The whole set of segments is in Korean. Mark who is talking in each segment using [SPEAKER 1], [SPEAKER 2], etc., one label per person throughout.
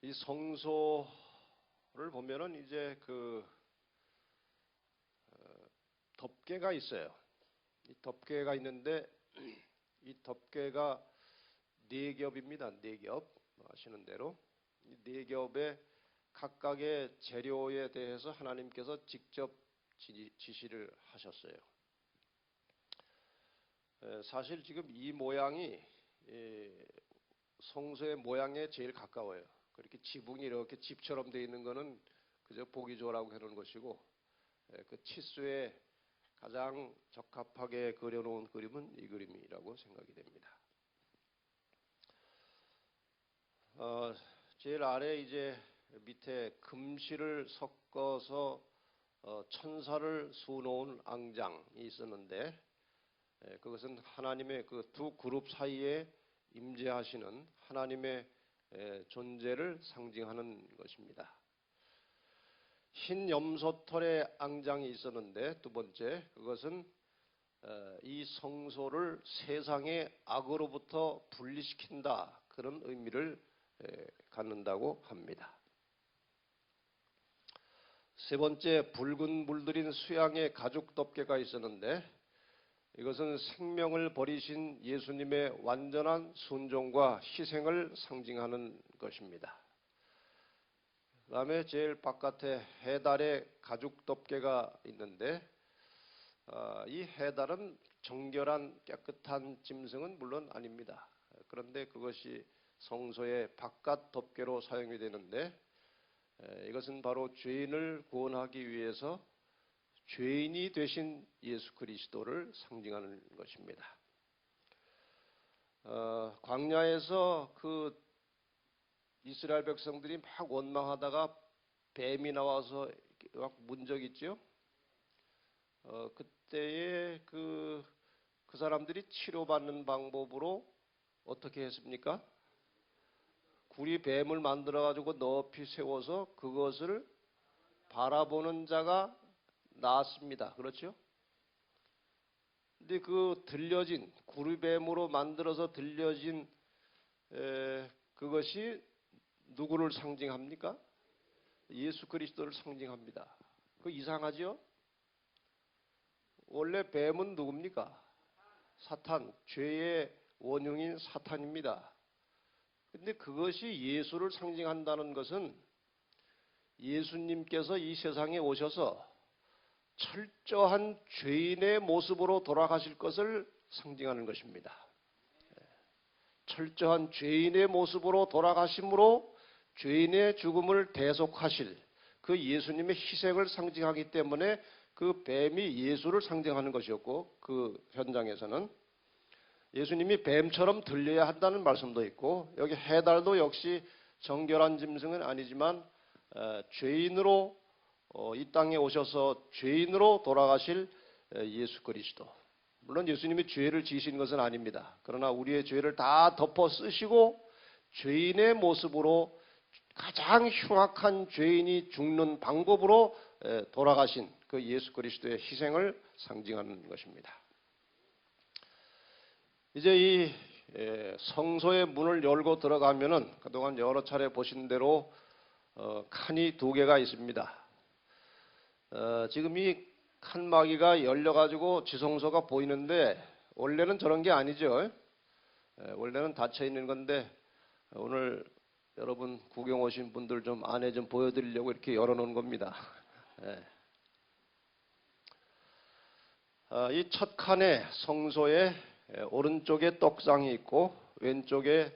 [SPEAKER 1] 이 성소를 보면은 이제 덮개가 있어요. 이 덮개가 있는데 이 덮개가 네 겹입니다. 네 겹. 아시는 대로 이 네 겹의 각각의 재료에 대해서 하나님께서 직접 지시를 하셨어요. 사실 지금 이 모양이 성소의 모양에 제일 가까워요. 그렇게 지붕이 이렇게 집처럼 되어 있는 것은 그저 보기 좋으라고 해놓은 것이고, 그 치수에 가장 적합하게 그려놓은 그림은 이 그림이라고 생각이 됩니다. 제일 아래 이제 밑에 금실을 섞어서 천사를 수놓은 앙장이 있었는데, 그것은 하나님의 그 두 그룹 사이에 임재하시는 하나님의 존재를 상징하는 것입니다. 흰 염소털의 앙장이 있었는데, 두 번째 그것은 이 성소를 세상의 악으로부터 분리시킨다, 그런 의미를 갖는다고 합니다. 세 번째, 붉은 물들인 수양의 가죽 덮개가 있었는데, 이것은 생명을 버리신 예수님의 완전한 순종과 희생을 상징하는 것입니다. 그 다음에 제일 바깥에 해달의 가죽 덮개가 있는데, 이 해달은 정결한 깨끗한 짐승은 물론 아닙니다. 그런데 그것이 성소의 바깥 덮개로 사용이 되는데, 이것은 바로 죄인을 구원하기 위해서 죄인이 되신 예수 그리스도를 상징하는 것입니다. 광야에서 그 이스라엘 백성들이 막 원망하다가 뱀이 나와서 막 문 적 있죠? 그때에 그 사람들이 치료받는 방법으로 어떻게 했습니까? 구리 뱀을 만들어 가지고 높이 세워서 그것을 바라보는 자가 나았습니다. 그렇죠? 근데 그 들려진 구리뱀으로 만들어서 들려진 그것이 누구를 상징합니까? 예수 그리스도를 상징합니다. 그 이상하죠? 원래 뱀은 누굽니까? 사탄, 죄의 원흉인 사탄입니다. 근데 그것이 예수를 상징한다는 것은 예수님께서 이 세상에 오셔서 철저한 죄인의 모습으로 돌아가실 것을 상징하는 것입니다. 철저한 죄인의 모습으로 돌아가심으로 죄인의 죽음을 대속하실 그 예수님의 희생을 상징하기 때문에 그 뱀이 예수를 상징하는 것이었고, 그 현장에서는 예수님이 뱀처럼 들려야 한다는 말씀도 있고, 여기 해달도 역시 정결한 짐승은 아니지만 죄인으로 이 땅에 오셔서 죄인으로 돌아가실 예수 그리스도. 물론 예수님이 죄를 지으신 것은 아닙니다. 그러나 우리의 죄를 다 덮어 쓰시고 죄인의 모습으로 가장 흉악한 죄인이 죽는 방법으로 돌아가신 그 예수 그리스도의 희생을 상징하는 것입니다. 이제 이 성소의 문을 열고 들어가면은 그동안 여러 차례 보신 대로 칸이 두 개가 있습니다. 지금 이 칸막이가 열려가지고 지성소가 보이는데, 원래는 저런 게 아니죠. 원래는 닫혀 있는 건데, 오늘 여러분 구경 오신 분들 좀 안에 좀 보여드리려고 이렇게 열어놓은 겁니다. 이 첫 칸에 성소에 오른쪽에 떡상이 있고, 왼쪽에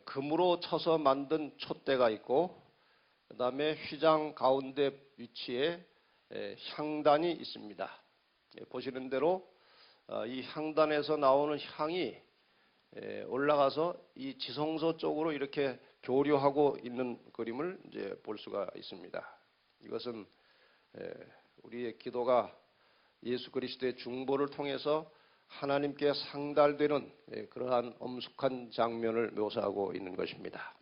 [SPEAKER 1] 금으로 쳐서 만든 촛대가 있고, 그 다음에 휘장 가운데 위치에 향단이 있습니다. 보시는 대로 이 향단에서 나오는 향이 올라가서 이 지성소 쪽으로 이렇게 교류하고 있는 그림을 이제 볼 수가 있습니다. 이것은 우리의 기도가 예수 그리스도의 중보를 통해서 하나님께 상달되는 그러한 엄숙한 장면을 묘사하고 있는 것입니다.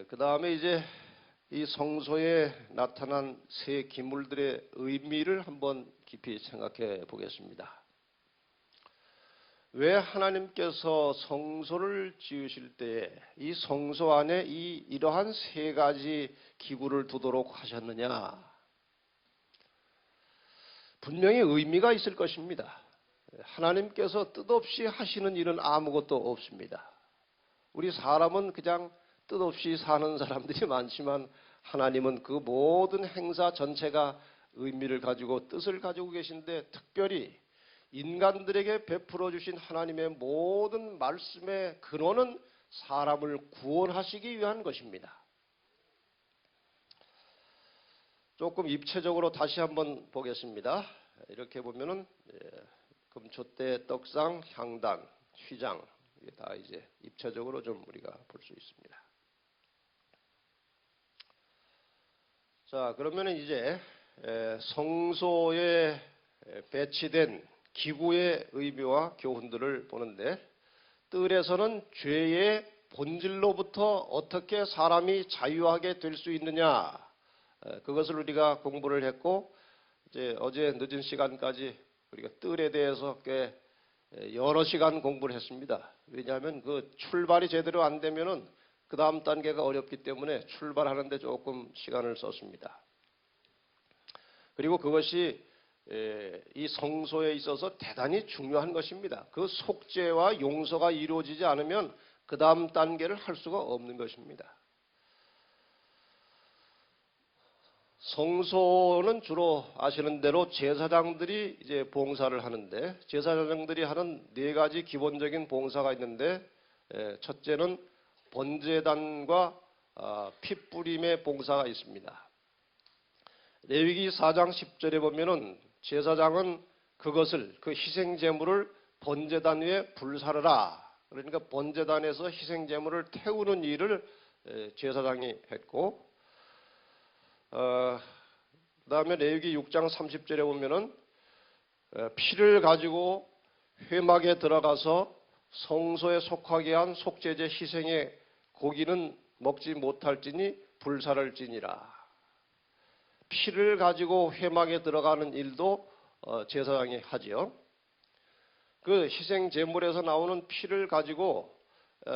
[SPEAKER 1] 그 다음에 이제 이 성소에 나타난 세 기물들의 의미를 한번 깊이 생각해 보겠습니다. 왜 하나님께서 성소를 지으실 때에 이 성소 안에 이러한 세 가지 기구를 두도록 하셨느냐? 분명히 의미가 있을 것입니다. 하나님께서 뜻없이 하시는 일은 아무것도 없습니다. 우리 사람은 그냥 뜻없이 사는 사람들이 많지만 하나님은 그 모든 행사 전체가 의미를 가지고 뜻을 가지고 계신데, 특별히 인간들에게 베풀어 주신 하나님의 모든 말씀의 근원은 사람을 구원하시기 위한 것입니다. 조금 입체적으로 다시 한번 보겠습니다. 이렇게 보면은 금촛대, 떡상, 향단, 휘장, 이게 다 이제 입체적으로 좀 우리가 볼 수 있습니다. 자, 그러면은 이제 성소에 배치된 기구의 의미와 교훈들을 보는데, 뜰에서는 죄의 본질로부터 어떻게 사람이 자유하게 될 수 있느냐, 그것을 우리가 공부를 했고, 이제 어제 늦은 시간까지 우리가 뜰에 대해서 꽤 여러 시간 공부를 했습니다. 왜냐하면 그 출발이 제대로 안 되면은 그 다음 단계가 어렵기 때문에 출발하는데 조금 시간을 썼습니다. 그리고 그것이 이 성소에 있어서 대단히 중요한 것입니다. 그 속죄와 용서가 이루어지지 않으면 그 다음 단계를 할 수가 없는 것입니다. 성소는 주로 아시는 대로 제사장들이 이제 봉사를 하는데, 제사장들이 하는 네 가지 기본적인 봉사가 있는데, 첫째는 번제단과 핏뿌림의 봉사가 있습니다. 레위기 4장 10절에 보면은 제사장은 그것을, 그 희생제물을 번제단 위에 불사르라, 그러니까 번제단에서 희생제물을 태우는 일을 제사장이 했고, 그 다음에 레위기 6장 30절에 보면은 피를 가지고 회막에 들어가서 성소에 속하게 한 속죄제 희생의 고기는 먹지 못할지니 불사를지니라. 피를 가지고 회막에 들어가는 일도 제사장이 하지요. 그 희생 제물에서 나오는 피를 가지고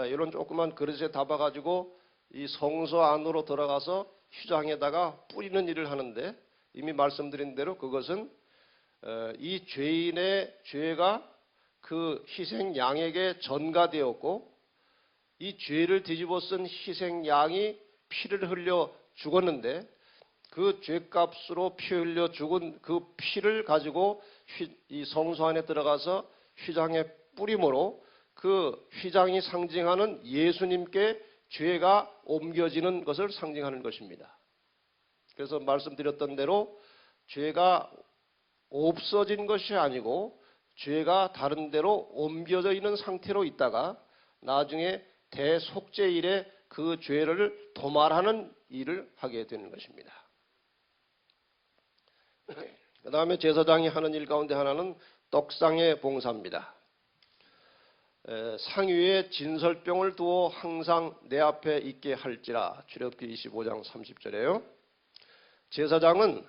[SPEAKER 1] 이런 조그만 그릇에 담아 가지고 이 성소 안으로 들어가서 휘장에다가 뿌리는 일을 하는데, 이미 말씀드린 대로 그것은 이 죄인의 죄가 그 희생 양에게 전가되었고, 이 죄를 뒤집어 쓴 희생 양이 피를 흘려 죽었는데, 그 죄값으로 피 흘려 죽은 그 피를 가지고 이 성소 안에 들어가서 휘장에 뿌림으로 그 휘장이 상징하는 예수님께 죄가 옮겨지는 것을 상징하는 것입니다. 그래서 말씀드렸던 대로 죄가 없어진 것이 아니고 죄가 다른 데로 옮겨져 있는 상태로 있다가 나중에 대속죄일에 그 죄를 도말하는 일을 하게 되는 것입니다. 그 다음에 제사장이 하는 일 가운데 하나는 떡상의 봉사입니다. 상위에 진설병을 두어 항상 내 앞에 있게 할지라, 출애굽기 25장 30절에요. 제사장은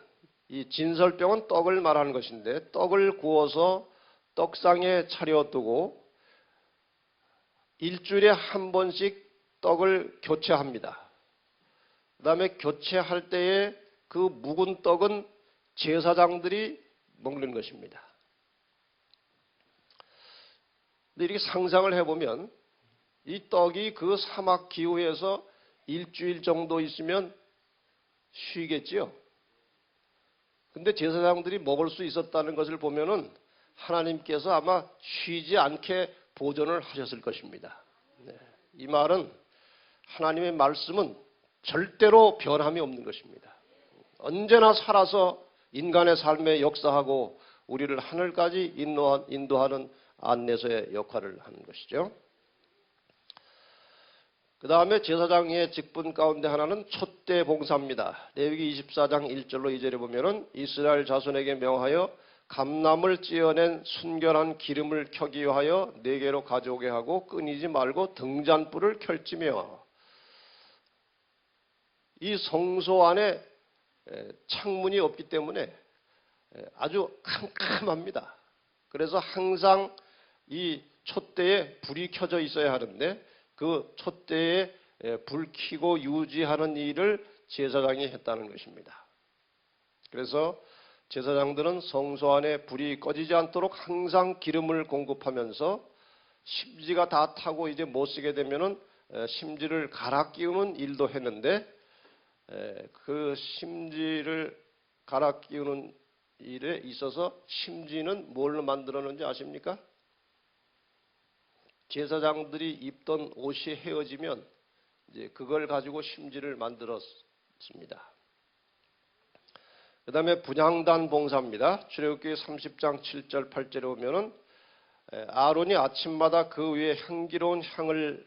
[SPEAKER 1] 이 진설병은 떡을 말하는 것인데, 떡을 구워서 떡상에 차려두고 일주일에 한 번씩 떡을 교체합니다. 그 다음에 교체할 때에 그 묵은 떡은 제사장들이 먹는 것입니다. 근데 이렇게 상상을 해보면 이 떡이 그 사막 기후에서 일주일 정도 있으면 쉬겠지요. 근데 제사장들이 먹을 수 있었다는 것을 보면은 하나님께서 아마 쉬지 않게 보존을 하셨을 것입니다. 이 말은 하나님의 말씀은 절대로 변함이 없는 것입니다. 언제나 살아서 인간의 삶에 역사하고 우리를 하늘까지 인도하는 안내서의 역할을 하는 것이죠. 그 다음에 제사장의 직분 가운데 하나는 촛대 봉사입니다. 레위기 24장 1절로 2절에 보면은 이스라엘 자손에게 명하여 감람을 찌어낸 순결한 기름을 켜기 위하여 네개로 가져오게 하고 끊이지 말고 등잔불을 켤지며, 이 성소 안에 창문이 없기 때문에 아주 캄캄합니다. 그래서 항상 이 촛대에 불이 켜져 있어야 하는데 그 촛대에 불 켜고 유지하는 일을 제사장이 했다는 것입니다. 그래서 제사장들은 성소 안에 불이 꺼지지 않도록 항상 기름을 공급하면서 심지가 다 타고 이제 못 쓰게 되면은 심지를 갈아 끼우는 일도 했는데 그 심지를 갈아 끼우는 일에 있어서 심지는 뭘로 만들었는지 아십니까? 제사장들이 입던 옷이 헤어지면 이제 그걸 가지고 심지를 만들었습니다. 그 다음에 분향단 봉사입니다. 출애굽기 30장 7절 8절에 보면은 아론이 아침마다 그 위에 향기로운 향을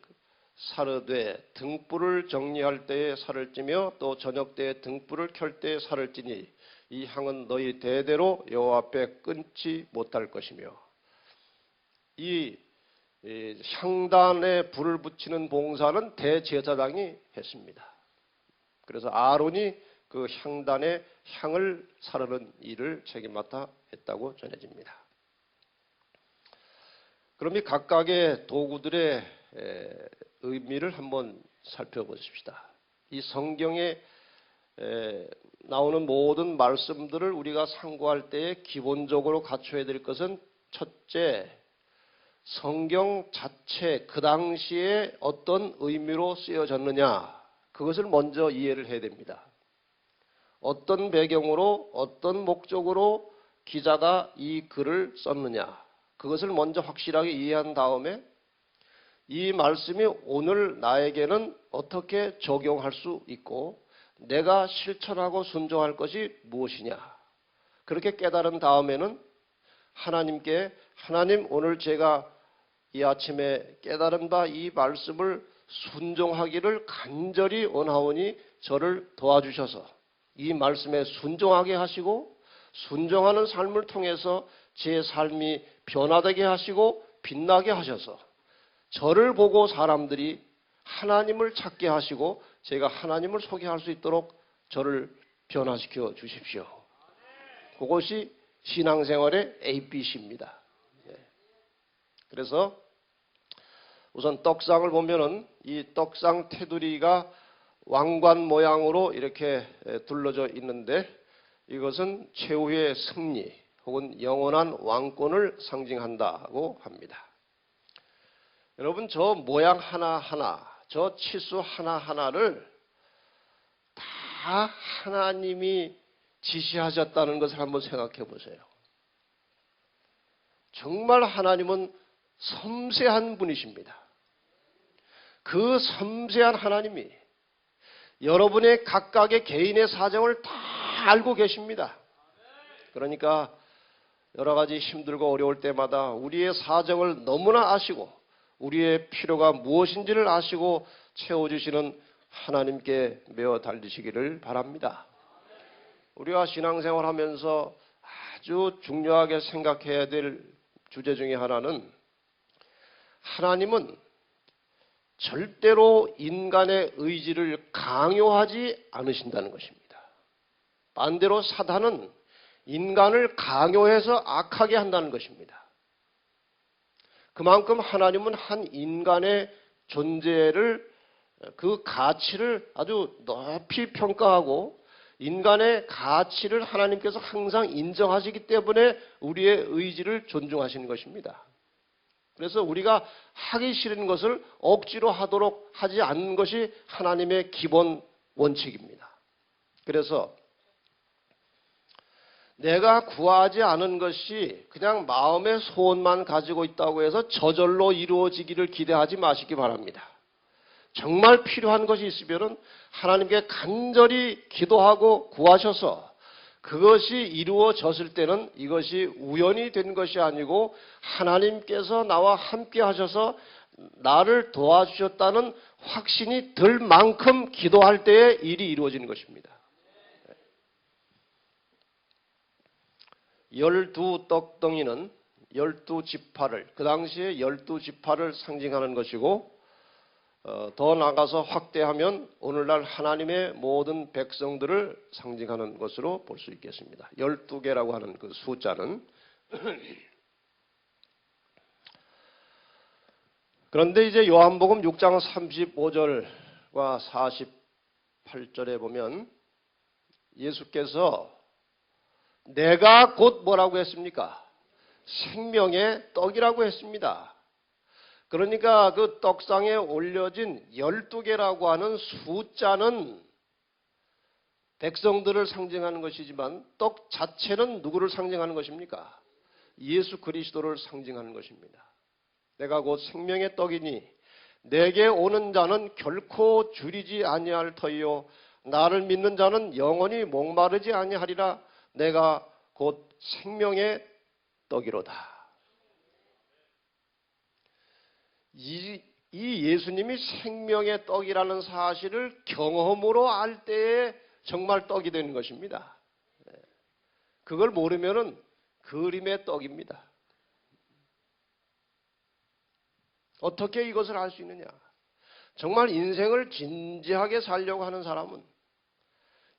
[SPEAKER 1] 사르되 등불을 정리할 때에 살을 찌며 또 저녁 때에 등불을 켤 때에 살을 찌니 이 향은 너희 대대로 여호와 앞에 끊지 못할 것이며 이 향단에 불을 붙이는 봉사는 대제사장이 했습니다. 그래서 아론이 그 향단에 향을 사르는 일을 책임맡아 했다고 전해집니다. 그럼 이 각각의 도구들의 의미를 한번 살펴보십시다. 이 성경에 나오는 모든 말씀들을 우리가 상고할 때에 기본적으로 갖춰야 될 것은 첫째, 성경 자체 그 당시에 어떤 의미로 쓰여졌느냐 그것을 먼저 이해를 해야 됩니다. 어떤 배경으로 어떤 목적으로 기자가 이 글을 썼느냐 그것을 먼저 확실하게 이해한 다음에 이 말씀이 오늘 나에게는 어떻게 적용할 수 있고 내가 실천하고 순종할 것이 무엇이냐 그렇게 깨달은 다음에는 하나님께 하나님 오늘 제가 이 아침에 깨달은 바 이 말씀을 순종하기를 간절히 원하오니 저를 도와주셔서 이 말씀에 순종하게 하시고 순종하는 삶을 통해서 제 삶이 변화되게 하시고 빛나게 하셔서 저를 보고 사람들이 하나님을 찾게 하시고 제가 하나님을 소개할 수 있도록 저를 변화시켜 주십시오. 그것이 신앙생활의 ABC입니다. 그래서 우선 떡상을 보면은 이 떡상 테두리가 왕관 모양으로 이렇게 둘러져 있는데 이것은 최후의 승리 혹은 영원한 왕권을 상징한다고 합니다. 여러분 저 모양 하나하나 저 치수 하나하나를 다 하나님이 지시하셨다는 것을 한번 생각해 보세요. 정말 하나님은 섬세한 분이십니다. 그 섬세한 하나님이 여러분의 각각의 개인의 사정을 다 알고 계십니다. 그러니까 여러 가지 힘들고 어려울 때마다 우리의 사정을 너무나 아시고 우리의 필요가 무엇인지를 아시고 채워주시는 하나님께 메어 달리시기를 바랍니다. 우리가 신앙생활 하면서 아주 중요하게 생각해야 될 주제 중에 하나는 하나님은 절대로 인간의 의지를 강요하지 않으신다는 것입니다. 반대로 사단은 인간을 강요해서 악하게 한다는 것입니다. 그만큼 하나님은 한 인간의 존재를 그 가치를 아주 높이 평가하고 인간의 가치를 하나님께서 항상 인정하시기 때문에 우리의 의지를 존중하시는 것입니다. 그래서 우리가 하기 싫은 것을 억지로 하도록 하지 않는 것이 하나님의 기본 원칙입니다. 그래서 내가 구하지 않은 것이 그냥 마음의 소원만 가지고 있다고 해서 저절로 이루어지기를 기대하지 마시기 바랍니다. 정말 필요한 것이 있으면 하나님께 간절히 기도하고 구하셔서 그것이 이루어졌을 때는 이것이 우연이 된 것이 아니고 하나님께서 나와 함께 하셔서 나를 도와주셨다는 확신이 들 만큼 기도할 때에 일이 이루어지는 것입니다. 12 떡덩이는 12지파를 그 당시에 12지파를 상징하는 것이고 더 나아가서 확대하면 오늘날 하나님의 모든 백성들을 상징하는 것으로 볼 수 있겠습니다. 12개라고 하는 그 숫자는 그런데 이제 요한복음 6장 35절과 48절에 보면 예수께서 내가 곧 뭐라고 했습니까? 생명의 떡이라고 했습니다. 그러니까 그 떡상에 올려진 12개라고 하는 숫자는 백성들을 상징하는 것이지만 떡 자체는 누구를 상징하는 것입니까? 예수 그리스도를 상징하는 것입니다. 내가 곧 생명의 떡이니 내게 오는 자는 결코 줄이지 아니할 터이요 나를 믿는 자는 영원히 목마르지 아니하리라. 내가 곧 생명의 떡이로다. 이 예수님이 생명의 떡이라는 사실을 경험으로 알 때에 정말 떡이 되는 것입니다. 그걸 모르면은 그림의 떡입니다. 어떻게 이것을 알 수 있느냐? 정말 인생을 진지하게 살려고 하는 사람은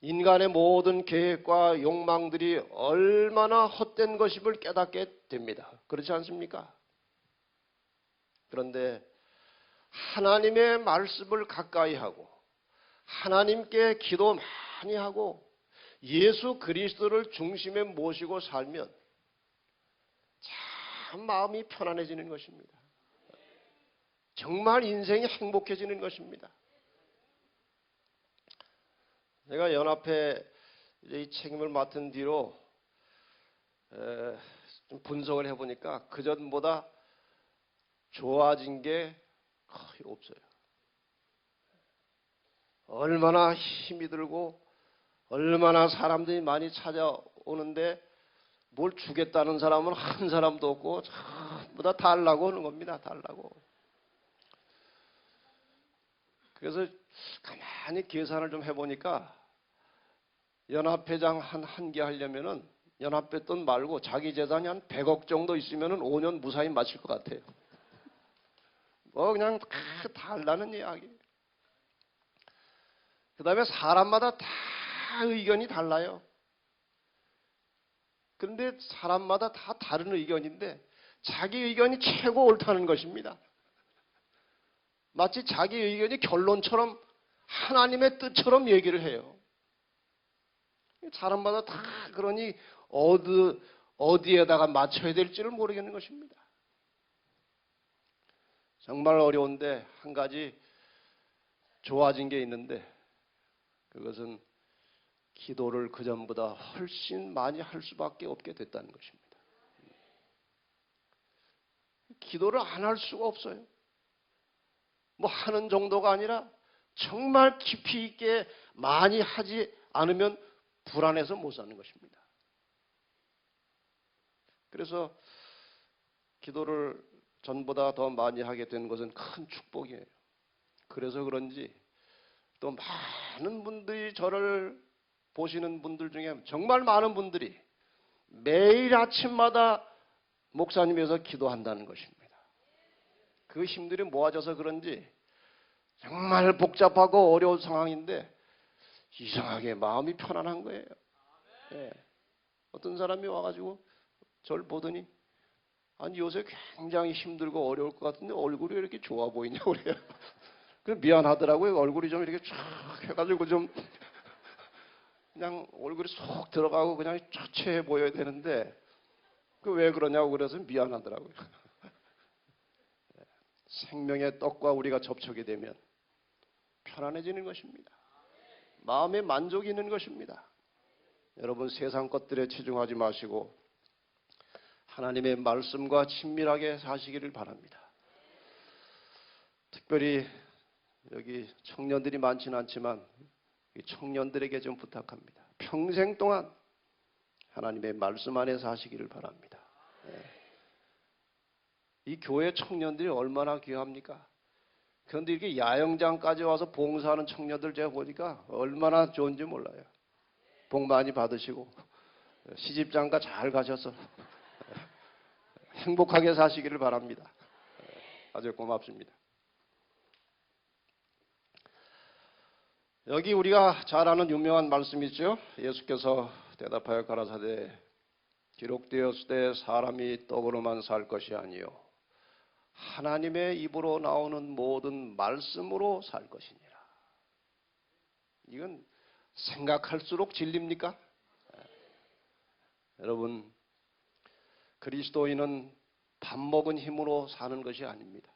[SPEAKER 1] 인간의 모든 계획과 욕망들이 얼마나 헛된 것임을 깨닫게 됩니다. 그렇지 않습니까? 그런데 하나님의 말씀을 가까이 하고 하나님께 기도 많이 하고 예수 그리스도를 중심에 모시고 살면 참 마음이 편안해지는 것입니다. 정말 인생이 행복해지는 것입니다. 제가 연합회 이 책임을 맡은 뒤로 좀 분석을 해보니까 그전보다 좋아진 게 거의 없어요. 얼마나 힘이 들고 얼마나 사람들이 많이 찾아오는데 뭘 주겠다는 사람은 한 사람도 없고 전부 다 달라고 하는 겁니다. 달라고. 그래서 가만히 계산을 좀 해보니까 연합회장 한 개 하려면은 연합회 돈 말고 자기 재산이 한 100억 정도 있으면은 5년 무사히 마칠 것 같아요. 뭐 그냥 다 달라는 이야기. 그 다음에 사람마다 다 의견이 달라요. 그런데 사람마다 다 다른 의견인데 자기 의견이 최고 옳다는 것입니다. 마치 자기 의견이 결론처럼 하나님의 뜻처럼 얘기를 해요. 사람마다 다 그러니 어디에다가 맞춰야 될지를 모르겠는 것입니다. 정말 어려운데 한 가지 좋아진 게 있는데 그것은 기도를 그전보다 훨씬 많이 할 수밖에 없게 됐다는 것입니다. 기도를 안 할 수가 없어요. 뭐 하는 정도가 아니라 정말 깊이 있게 많이 하지 않으면 불안해서 못 사는 것입니다. 그래서 기도를 전보다 더 많이 하게 된 것은 큰 축복이에요. 그래서 그런지 또 많은 분들이 저를 보시는 분들 중에 정말 많은 분들이 매일 아침마다 목사님에서 기도한다는 것입니다. 그 힘들이 모아져서 그런지 정말 복잡하고 어려운 상황인데 이상하게 마음이 편안한 거예요. 네. 어떤 사람이 와가지고 저를 보더니 아니 요새 굉장히 힘들고 어려울 것 같은데 얼굴이 왜 이렇게 좋아 보이냐고 그래요. 그래서 미안하더라고요. 얼굴이 좀 이렇게 쫙 해가지고 좀 그냥 얼굴이 쏙 들어가고 그냥 초췌해 보여야 되는데 그 왜 그러냐고 그래서 미안하더라고요. 생명의 떡과 우리가 접촉이 되면 편안해지는 것입니다. 마음에 만족이 있는 것입니다. 여러분 세상 것들에 치중하지 마시고 하나님의 말씀과 친밀하게 사시기를 바랍니다. 특별히 여기 청년들이 많지는 않지만 청년들에게 좀 부탁합니다. 평생 동안 하나님의 말씀 안에 사시기를 바랍니다. 이 교회 청년들이 얼마나 귀합니까? 그런데 이렇게 야영장까지 와서 봉사하는 청년들 제가 보니까 얼마나 좋은지 몰라요. 복 많이 받으시고 시집장가 잘 가셔서 행복하게 사시기를 바랍니다. 아주 고맙습니다. 여기 우리가 잘 아는 유명한 말씀이 있죠. 예수께서 대답하여 가라사대 기록되었을 때 사람이 떡으로만 살 것이 아니요 하나님의 입으로 나오는 모든 말씀으로 살 것이니라. 이건 생각할수록 진리입니까? 여러분, 그리스도인은 밥 먹은 힘으로 사는 것이 아닙니다.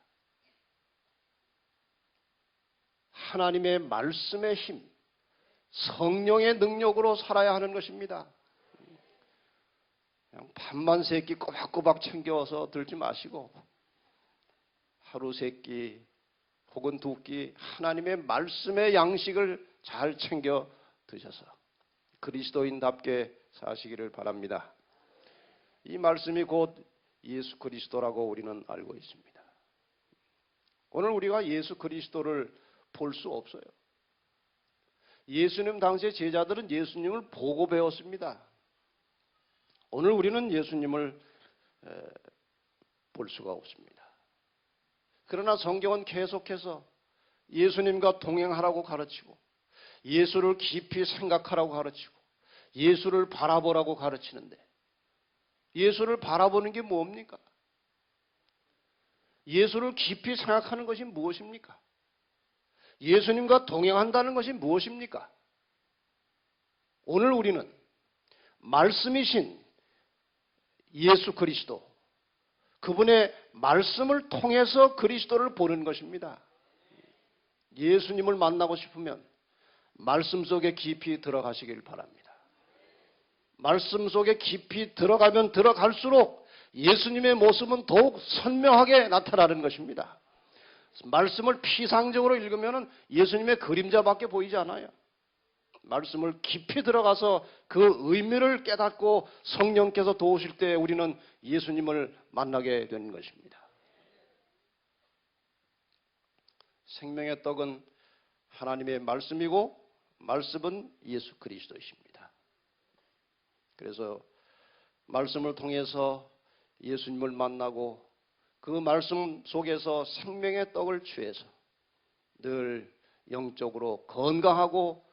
[SPEAKER 1] 하나님의 말씀의 힘, 성령의 능력으로 살아야 하는 것입니다. 그냥 밥만 세 끼 꼬박꼬박 챙겨서 들지 마시고 하루 세 끼 혹은 두 끼 하나님의 말씀의 양식을 잘 챙겨 드셔서 그리스도인답게 사시기를 바랍니다. 이 말씀이 곧 예수 그리스도라고 우리는 알고 있습니다. 오늘 우리가 예수 그리스도를 볼 수 없어요. 예수님 당시의 제자들은 예수님을 보고 배웠습니다. 오늘 우리는 예수님을 볼 수가 없습니다. 그러나 성경은 계속해서 예수님과 동행하라고 가르치고 예수를 깊이 생각하라고 가르치고 예수를 바라보라고 가르치는데 예수를 바라보는 게 뭡니까? 예수를 깊이 생각하는 것이 무엇입니까? 예수님과 동행한다는 것이 무엇입니까? 오늘 우리는 말씀이신 예수 그리스도, 그분의 말씀을 통해서 그리스도를 보는 것입니다. 예수님을 만나고 싶으면 말씀 속에 깊이 들어가시길 바랍니다. 말씀 속에 깊이 들어가면 들어갈수록 예수님의 모습은 더욱 선명하게 나타나는 것입니다. 말씀을 피상적으로 읽으면 예수님의 그림자밖에 보이지 않아요. 말씀을 깊이 들어가서 그 의미를 깨닫고 성령께서 도우실 때 우리는 예수님을 만나게 되는 것입니다. 생명의 떡은 하나님의 말씀이고 말씀은 예수 그리스도이십니다. 그래서 말씀을 통해서 예수님을 만나고 그 말씀 속에서 생명의 떡을 취해서 늘 영적으로 건강하고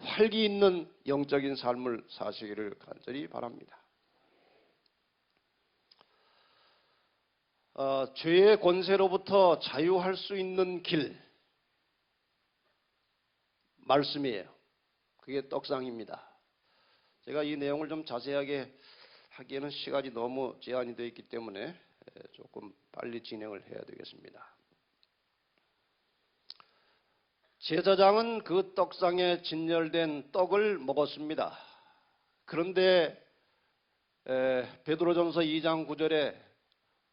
[SPEAKER 1] 활기 있는 영적인 삶을 사시기를 간절히 바랍니다. 죄의 권세로부터 자유할 수 있는 길, 말씀이에요. 그게 떡상입니다. 제가 이 내용을 좀 자세하게 하기에는 시간이 너무 제한이 되어 있기 때문에 조금 빨리 진행을 해야 되겠습니다. 제사장은 그 떡상에 진열된 떡을 먹었습니다. 그런데 베드로전서 2장 9절에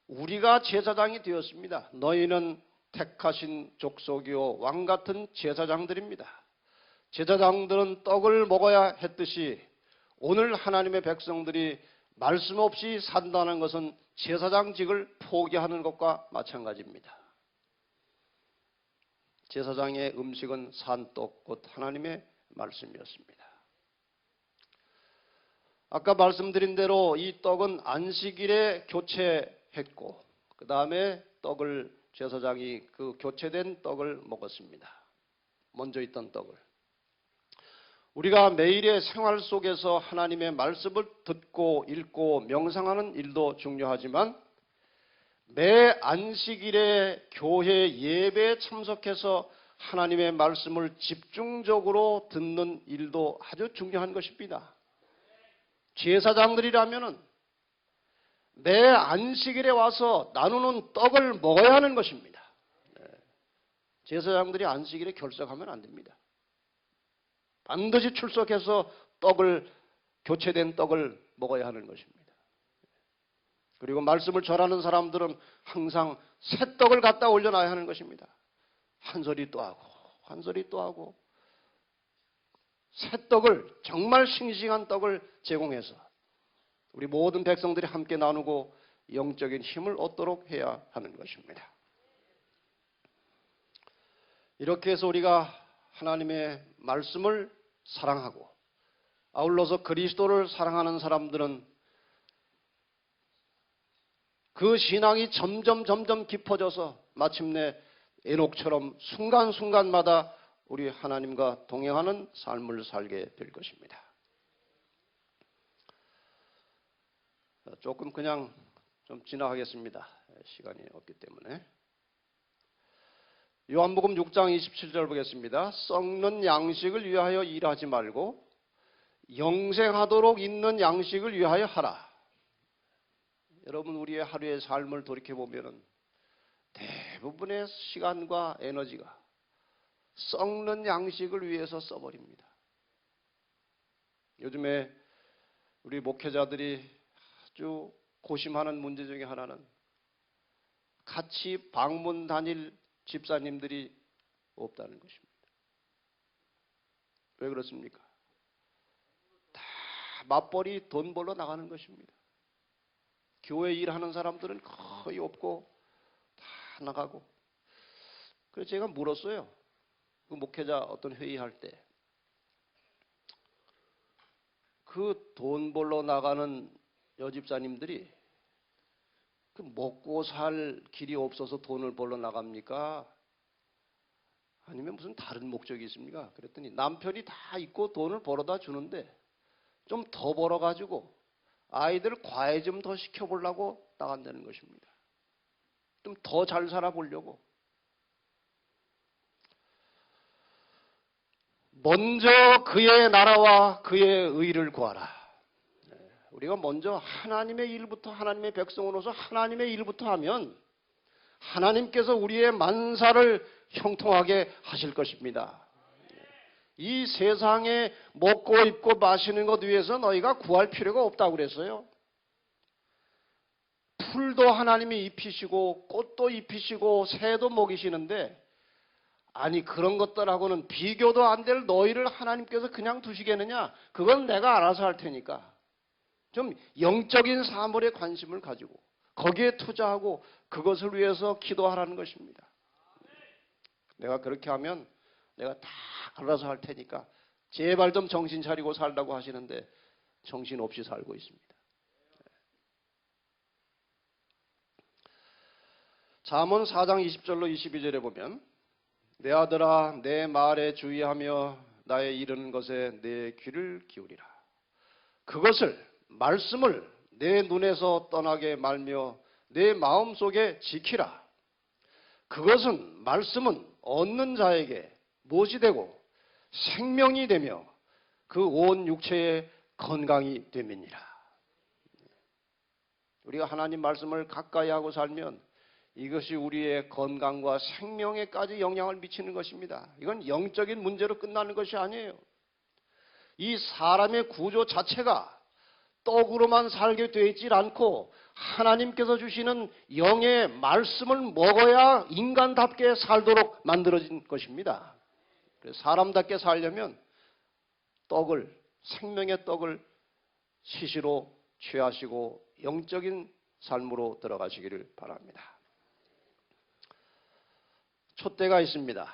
[SPEAKER 1] 우리가 제사장이 되었습니다. 너희는 택하신 족속이요 왕 같은 제사장들입니다. 제사장들은 떡을 먹어야 했듯이 오늘 하나님의 백성들이 말씀 없이 산다는 것은 제사장직을 포기하는 것과 마찬가지입니다. 제사장의 음식은 산떡 곧 하나님의 말씀이었습니다. 아까 말씀드린 대로 이 떡은 안식일에 교체했고 그 다음에 떡을 제사장이 그 교체된 떡을 먹었습니다. 먼저 있던 떡을. 우리가 매일의 생활 속에서 하나님의 말씀을 듣고 읽고 명상하는 일도 중요하지만 매 안식일에 교회 예배에 참석해서 하나님의 말씀을 집중적으로 듣는 일도 아주 중요한 것입니다. 제사장들이라면은 매 안식일에 와서 나누는 떡을 먹어야 하는 것입니다. 제사장들이 안식일에 결석하면 안 됩니다. 반드시 출석해서 교체된 떡을 먹어야 하는 것입니다. 그리고 말씀을 전하는 사람들은 항상 새 떡을 갖다 올려놔야 하는 것입니다. 한 소리 또 하고 한 소리 또 하고 새 떡을 정말 싱싱한 떡을 제공해서 우리 모든 백성들이 함께 나누고 영적인 힘을 얻도록 해야 하는 것입니다. 이렇게 해서 우리가 하나님의 말씀을 사랑하고 아울러서 그리스도를 사랑하는 사람들은 그 신앙이 점점 깊어져서 마침내 에녹처럼 순간순간마다 우리 하나님과 동행하는 삶을 살게 될 것입니다. 조금 그냥 좀 지나가겠습니다. 시간이 없기 때문에. 요한복음 6장 27절 보겠습니다. 썩는 양식을 위하여 일하지 말고 영생하도록 있는 양식을 위하여 하라. 여러분, 우리의 하루의 삶을 돌이켜보면 대부분의 시간과 에너지가 썩는 양식을 위해서 써버립니다. 요즘에 우리 목회자들이 아주 고심하는 문제 중에 하나는 같이 방문 다닐 집사님들이 없다는 것입니다. 왜 그렇습니까? 다 맞벌이 돈 벌러 나가는 것입니다. 교회 일하는 사람들은 거의 없고 다 나가고. 그래서 제가 물었어요. 그 목회자 어떤 회의할 때 그 돈 벌러 나가는 여집사님들이 그 먹고 살 길이 없어서 돈을 벌러 나갑니까? 아니면 무슨 다른 목적이 있습니까? 그랬더니 남편이 다 있고 돈을 벌어다 주는데 좀 더 벌어가지고 아이들 과외 좀 더 시켜보려고 나간다는 것입니다. 좀 더 잘 살아보려고. 먼저 그의 나라와 그의 의를 구하라. 우리가 먼저 하나님의 일부터, 하나님의 백성으로서 하나님의 일부터 하면 하나님께서 우리의 만사를 형통하게 하실 것입니다. 이 세상에 먹고 입고 마시는 것 위해서 너희가 구할 필요가 없다고 그랬어요. 풀도 하나님이 입히시고 꽃도 입히시고 새도 먹이시는데, 아니 그런 것들하고는 비교도 안 될 너희를 하나님께서 그냥 두시겠느냐? 그건 내가 알아서 할 테니까 좀 영적인 사물에 관심을 가지고 거기에 투자하고 그것을 위해서 기도하라는 것입니다. 내가 그렇게 하면 내가 다 알아서 할 테니까 제발 좀 정신 차리고 살라고 하시는데 정신 없이 살고 있습니다. 잠언 4장 20절로 22절에 보면 내 아들아 내 말에 주의하며 나의 이르는 것에 내 귀를 기울이라. 그것을 말씀을 내 눈에서 떠나게 말며 내 마음속에 지키라. 그것은 말씀은 얻는 자에게 못이 되고 생명이 되며 그 온 육체의 건강이 됨이니라. 우리가 하나님 말씀을 가까이 하고 살면 이것이 우리의 건강과 생명에까지 영향을 미치는 것입니다. 이건 영적인 문제로 끝나는 것이 아니에요. 이 사람의 구조 자체가 떡으로만 살게 되어 있지 않고 하나님께서 주시는 영의 말씀을 먹어야 인간답게 살도록 만들어진 것입니다. 그래서 사람답게 살려면 떡을, 생명의 떡을 시시로 취하시고 영적인 삶으로 들어가시기를 바랍니다. 촛대가 있습니다.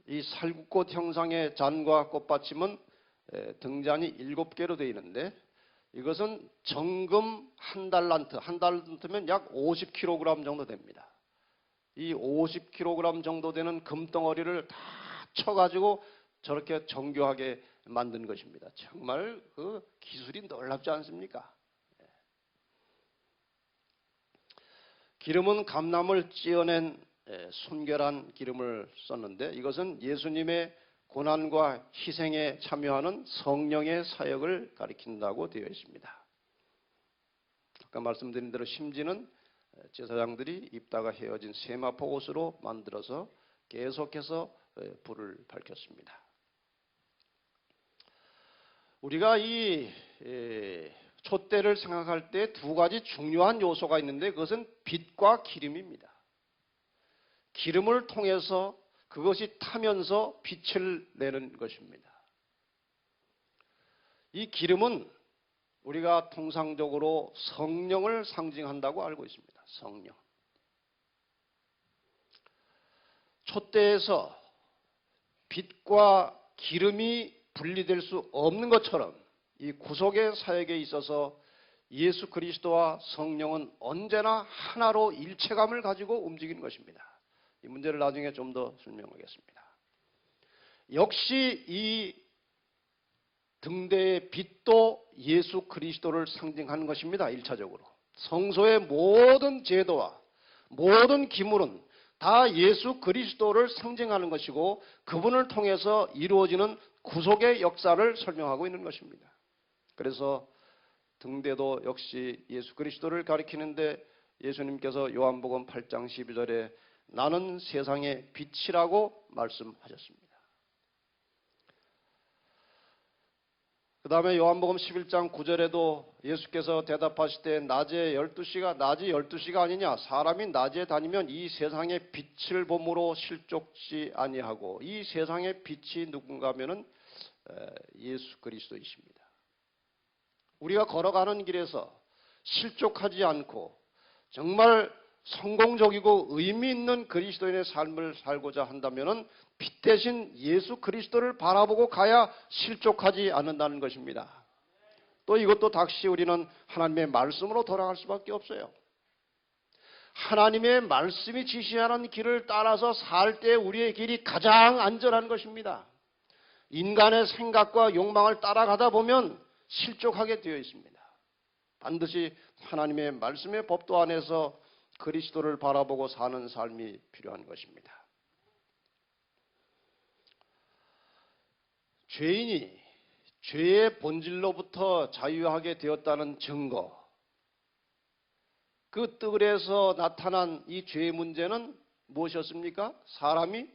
[SPEAKER 1] 이 살구꽃 형상의 잔과 꽃받침은 등잔이 7개로 되어 있는데 이것은 정금 한 달란트면 약 50kg 정도 됩니다. 이 50kg 정도 되는 금덩어리를 다 쳐가지고 저렇게 정교하게 만든 것입니다. 정말 그 기술이 놀랍지 않습니까? 기름은 감람을 찧어낸 순결한 기름을 썼는데 이것은 예수님의 고난과 희생에 참여하는 성령의 사역을 가리킨다고 되어 있습니다. 아까 말씀드린 대로 심지는 제사장들이 입다가 헤어진 세마포 옷으로 만들어서 계속해서 불을 밝혔습니다. 우리가 이 촛대를 생각할 때 두 가지 중요한 요소가 있는데 그것은 빛과 기름입니다. 기름을 통해서 그것이 타면서 빛을 내는 것입니다. 이 기름은 우리가 통상적으로 성령을 상징한다고 알고 있습니다. 성령. 촛대에서 빛과 기름이 분리될 수 없는 것처럼 이 구속의 사역에 있어서 예수 그리스도와 성령은 언제나 하나로 일체감을 가지고 움직이는 것입니다. 이 문제를 나중에 좀 더 설명하겠습니다. 역시 이 등대의 빛도 예수 그리스도를 상징하는 것입니다. 1차적으로. 성소의 모든 제도와 모든 기물은 다 예수 그리스도를 상징하는 것이고 그분을 통해서 이루어지는 구속의 역사를 설명하고 있는 것입니다. 그래서 등대도 역시 예수 그리스도를 가리키는데 예수님께서 요한복음 8장 12절에 나는 세상의 빛이라고 말씀하셨습니다. 그 다음에 요한복음 11장 9절에도 예수께서 대답하실 때 낮이 12시가 아니냐, 사람이 낮에 다니면 이 세상의 빛을 봄으로 실족지 아니하고, 이 세상의 빛이 누군가 하면은 예수 그리스도이십니다. 우리가 걸어가는 길에서 실족하지 않고 정말 성공적이고 의미 있는 그리스도인의 삶을 살고자 한다면은 빛 대신 예수 그리스도를 바라보고 가야 실족하지 않는다는 것입니다. 또 이것도 다시 우리는 하나님의 말씀으로 돌아갈 수밖에 없어요. 하나님의 말씀이 지시하는 길을 따라서 살 때 우리의 길이 가장 안전한 것입니다. 인간의 생각과 욕망을 따라가다 보면 실족하게 되어 있습니다. 반드시 하나님의 말씀의 법도 안에서 그리스도를 바라보고 사는 삶이 필요한 것입니다. 죄인이 죄의 본질로부터 자유하게 되었다는 증거, 그 뜰에서 나타난 이 죄의 문제는 무엇이었습니까? 사람이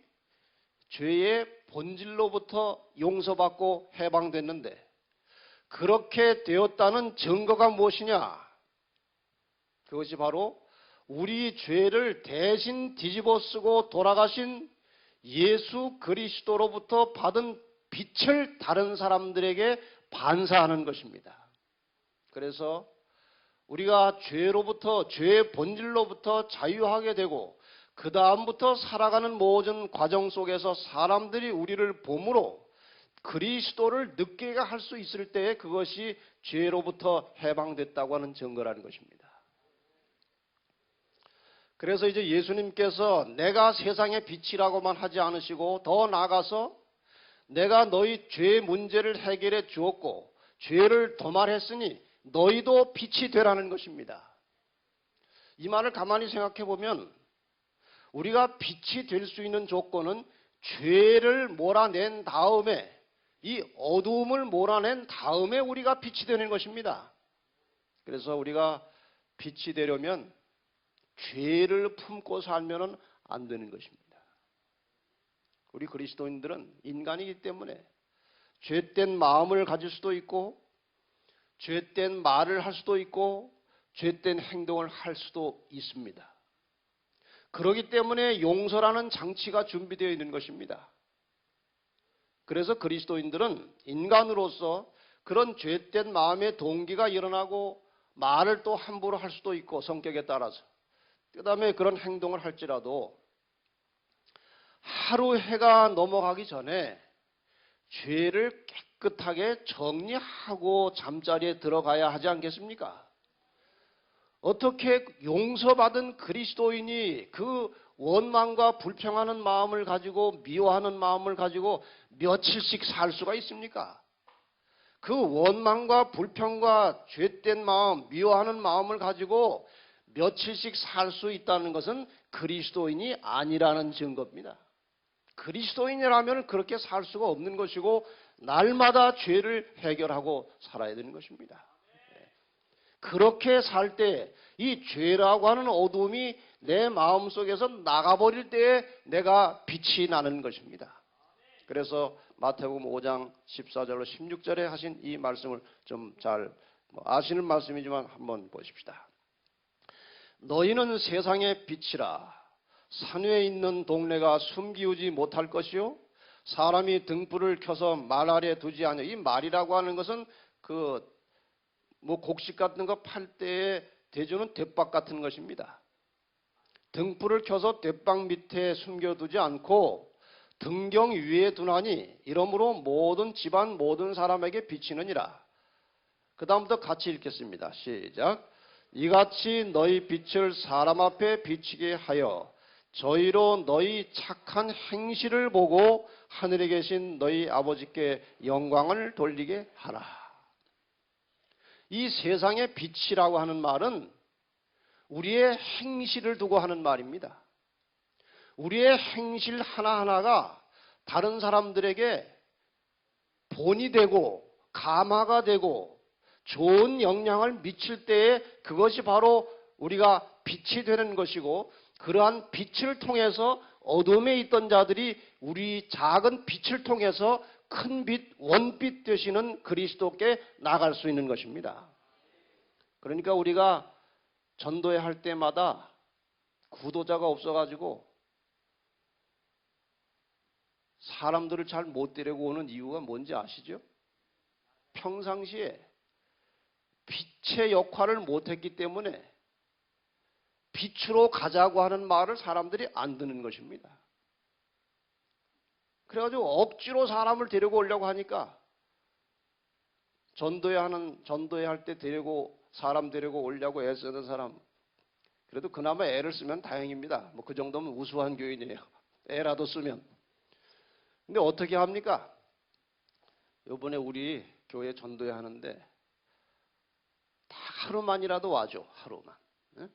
[SPEAKER 1] 죄의 본질로부터 용서받고 해방됐는데 그렇게 되었다는 증거가 무엇이냐? 그것이 바로 우리 죄를 대신 뒤집어 쓰고 돌아가신 예수 그리스도로부터 받은 빛을 다른 사람들에게 반사하는 것입니다. 그래서 우리가 죄의 본질로부터 자유하게 되고 그 다음부터 살아가는 모든 과정 속에서 사람들이 우리를 봄으로 그리스도를 느끼게 할 수 있을 때에 그것이 죄로부터 해방됐다고 하는 증거라는 것입니다. 그래서 이제 예수님께서 내가 세상의 빛이라고만 하지 않으시고 더 나아가서 내가 너희 죄 문제를 해결해 주었고 죄를 도말했으니 너희도 빛이 되라는 것입니다. 이 말을 가만히 생각해 보면 우리가 빛이 될 수 있는 조건은 죄를 몰아낸 다음에, 이 어두움을 몰아낸 다음에 우리가 빛이 되는 것입니다. 그래서 우리가 빛이 되려면 죄를 품고 살면은 안 되는 것입니다. 우리 그리스도인들은 인간이기 때문에 죄된 마음을 가질 수도 있고 죄된 말을 할 수도 있고 죄된 행동을 할 수도 있습니다. 그렇기 때문에 용서라는 장치가 준비되어 있는 것입니다. 그래서 그리스도인들은 인간으로서 그런 죄된 마음의 동기가 일어나고 말을 또 함부로 할 수도 있고 성격에 따라서 그 다음에 그런 행동을 할지라도 하루 해가 넘어가기 전에 죄를 깨끗하게 정리하고 잠자리에 들어가야 하지 않겠습니까? 어떻게 용서받은 그리스도인이 그 원망과 불평하는 마음을 가지고 미워하는 마음을 가지고 며칠씩 살 수가 있습니까? 그 원망과 불평과 죄된 마음, 미워하는 마음을 가지고 며칠씩 살 수 있다는 것은 그리스도인이 아니라는 증거입니다. 그리스도인이라면 그렇게 살 수가 없는 것이고 날마다 죄를 해결하고 살아야 되는 것입니다. 그렇게 살 때 이 죄라고 하는 어둠이 내 마음속에서 나가버릴 때에 내가 빛이 나는 것입니다. 그래서 마태복음 5장 14절로 16절에 하신 이 말씀을 좀 잘 아시는 말씀이지만 한번 보십시다. 너희는 세상의 빛이라. 산 위에 있는 동네가 숨기우지 못할 것이요 사람이 등불을 켜서 말 아래 두지 않으. 이 말이라고 하는 것은 곡식 같은 거 팔 때에 대주는 대박 같은 것입니다. 등불을 켜서 대박 밑에 숨겨두지 않고 등경 위에 두나니 이러므로 모든 집안 모든 사람에게 비치느니라. 그 다음부터 같이 읽겠습니다. 시작. 이같이 너희 빛을 사람 앞에 비치게 하여 저희로 너희 착한 행실을 보고 하늘에 계신 너희 아버지께 영광을 돌리게 하라. 이 세상의 빛이라고 하는 말은 우리의 행실을 두고 하는 말입니다. 우리의 행실 하나하나가 다른 사람들에게 본이 되고 감화가 되고 좋은 영향을 미칠 때에 그것이 바로 우리가 빛이 되는 것이고, 그러한 빛을 통해서 어둠에 있던 자들이 우리 작은 빛을 통해서 큰 빛, 원빛 되시는 그리스도께 나갈 수 있는 것입니다. 그러니까 우리가 전도회 할 때마다 구도자가 없어가지고 사람들을 잘 못 데리고 오는 이유가 뭔지 아시죠? 평상시에 빛의 역할을 못했기 때문에 빛으로 가자고 하는 말을 사람들이 안 듣는 것입니다. 그래가지고 억지로 사람을 데리고 오려고 하니까 전도회 할 때 사람 데리고 오려고 애쓰는 사람, 그래도 그나마 애를 쓰면 다행입니다. 뭐 그 정도면 우수한 교인이에요. 애라도 쓰면. 근데 어떻게 합니까? 이번에 우리 교회 전도회 하는데 다 하루만이라도 와줘. 하루만. 네?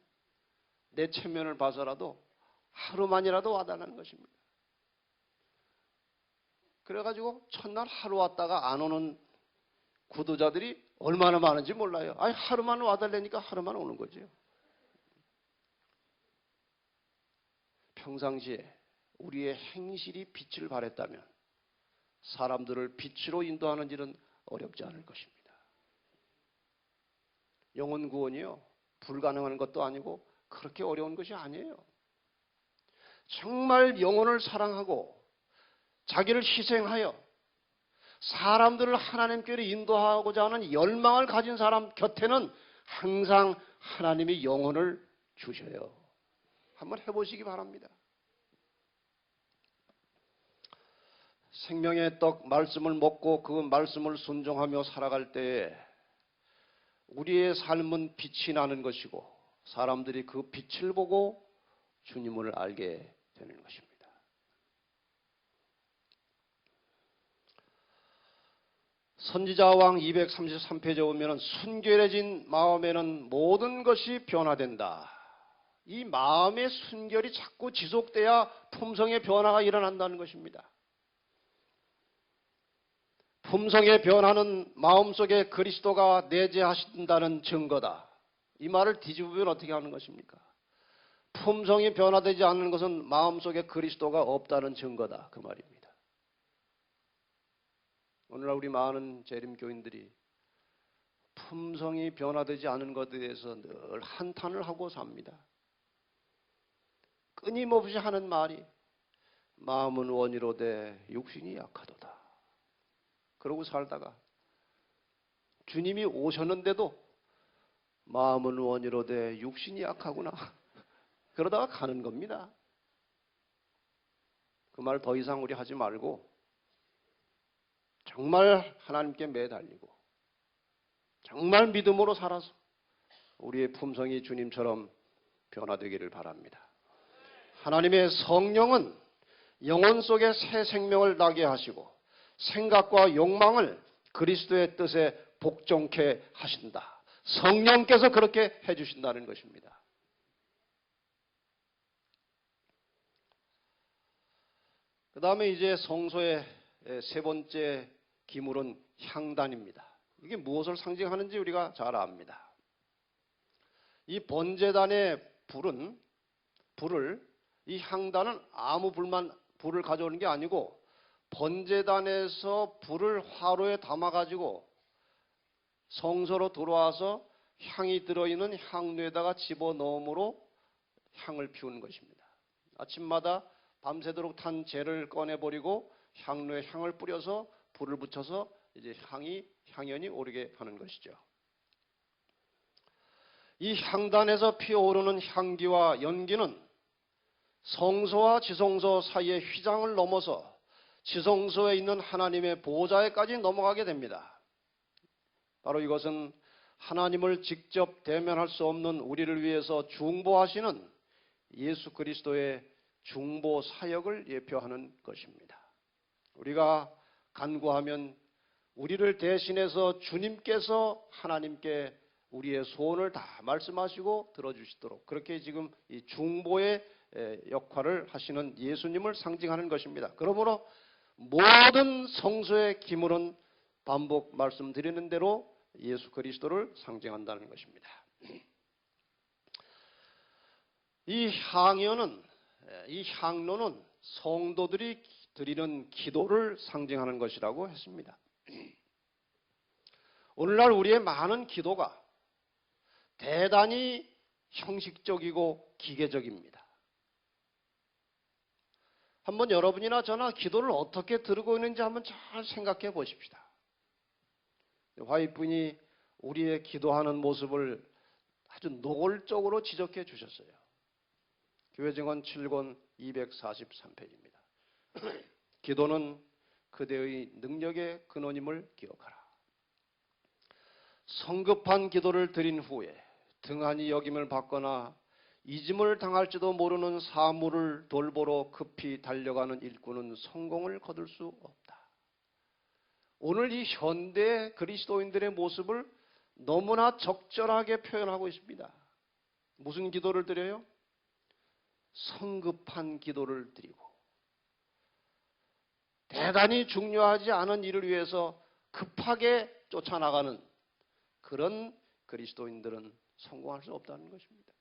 [SPEAKER 1] 내 체면을 봐서라도 하루만이라도 와달라는 것입니다. 그래가지고 첫날 하루 왔다가 안 오는 구도자들이 얼마나 많은지 몰라요. 아니 하루만 와달라니까 하루만 오는 거죠. 평상시에 우리의 행실이 빛을 발했다면 사람들을 빛으로 인도하는 일은 어렵지 않을 것입니다. 영혼 구원이요, 불가능한 것도 아니고 그렇게 어려운 것이 아니에요. 정말 영혼을 사랑하고 자기를 희생하여 사람들을 하나님께로 인도하고자 하는 열망을 가진 사람 곁에는 항상 하나님이 영혼을 주셔요. 한번 해보시기 바랍니다. 생명의 떡 말씀을 먹고 그 말씀을 순종하며 살아갈 때에 우리의 삶은 빛이 나는 것이고 사람들이 그 빛을 보고 주님을 알게 되는 것입니다. 선지자왕 233페이지에 보면 순결해진 마음에는 모든 것이 변화된다. 이 마음의 순결이 자꾸 지속돼야 품성의 변화가 일어난다는 것입니다. 품성의 변화는 마음속에 그리스도가 내재하신다는 증거다. 이 말을 뒤집으면 어떻게 하는 것입니까? 품성이 변화되지 않는 것은 마음속에 그리스도가 없다는 증거다. 그 말입니다. 오늘날 우리 많은 재림교인들이 품성이 변화되지 않은 것에 대해서 늘 한탄을 하고 삽니다. 끊임없이 하는 말이 마음은 원이로되 육신이 약하도다. 그러고 살다가 주님이 오셨는데도 마음은 원이로되 육신이 약하구나. 그러다가 가는 겁니다. 그 말 더 이상 우리 하지 말고 정말 하나님께 매달리고 정말 믿음으로 살아서 우리의 품성이 주님처럼 변화되기를 바랍니다. 하나님의 성령은 영혼 속에 새 생명을 나게 하시고 생각과 욕망을 그리스도의 뜻에 복종케 하신다. 성령께서 그렇게 해주신다는 것입니다. 그 다음에 이제 성소의 세 번째 기물은 향단입니다. 이게 무엇을 상징하는지 우리가 잘 압니다. 이 번제단의 이 향단은 아무 불을 가져오는 게 아니고 번제단에서 불을 화로에 담아가지고 성소로 들어와서 향이 들어있는 향로에다가 집어넣음으로 향을 피우는 것입니다. 아침마다 밤새도록 탄 재를 꺼내버리고 향로에 향을 뿌려서 불을 붙여서 이제 향연이 오르게 하는 것이죠. 이 향단에서 피어오르는 향기와 연기는 성소와 지성소 사이의 휘장을 넘어서 지성소에 있는 하나님의 보좌에까지 넘어가게 됩니다. 바로 이것은 하나님을 직접 대면할 수 없는 우리를 위해서 중보하시는 예수 그리스도의 중보 사역을 예표하는 것입니다. 우리가 간구하면 우리를 대신해서 주님께서 하나님께 우리의 소원을 다 말씀하시고 들어주시도록 그렇게 지금 이 중보의 역할을 하시는 예수님을 상징하는 것입니다. 그러므로 모든 성서의 기물은 반복 말씀드리는 대로 예수 그리스도를 상징한다는 것입니다. 이 향로는 성도들이 드리는 기도를 상징하는 것이라고 했습니다. 오늘날 우리의 많은 기도가 대단히 형식적이고 기계적입니다. 한번 여러분이나 저나 기도를 어떻게 드리고 있는지 한번 잘 생각해 보십시다. 화이트분이 우리의 기도하는 모습을 아주 노골적으로 지적해 주셨어요. 교회증언 7권 243페이지입니다. 기도는 그대의 능력의 근원임을 기억하라. 성급한 기도를 드린 후에 등한히 여김을 받거나 잊음을 당할지도 모르는 사물을 돌보러 급히 달려가는 일꾼은 성공을 거둘 수 없다. 오늘 이 현대 그리스도인들의 모습을 너무나 적절하게 표현하고 있습니다. 무슨 기도를 드려요? 성급한 기도를 드리고 대단히 중요하지 않은 일을 위해서 급하게 쫓아나가는 그런 그리스도인들은 성공할 수 없다는 것입니다.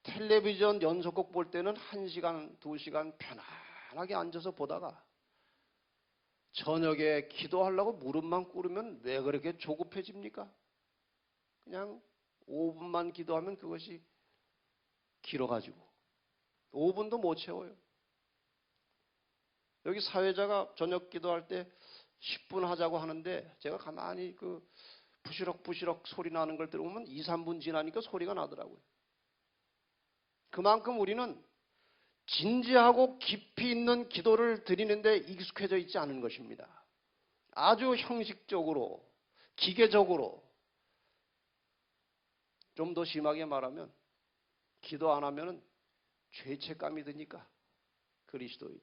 [SPEAKER 1] 텔레비전 연속극 볼 때는 1시간, 2시간 편안하게 앉아서 보다가 저녁에 기도하려고 무릎만 꿇으면 왜 그렇게 조급해집니까? 그냥 5분만 기도하면 그것이 길어가지고 5분도 못 채워요. 여기 사회자가 저녁 기도할 때 10분 하자고 하는데 제가 가만히 그 부시럭부시럭 소리 나는 걸 들어보면 2, 3분 지나니까 소리가 나더라고요. 그만큼 우리는 진지하고 깊이 있는 기도를 드리는데 익숙해져 있지 않은 것입니다. 아주 형식적으로, 기계적으로, 좀 더 심하게 말하면 기도 안 하면 죄책감이 드니까 그리스도인이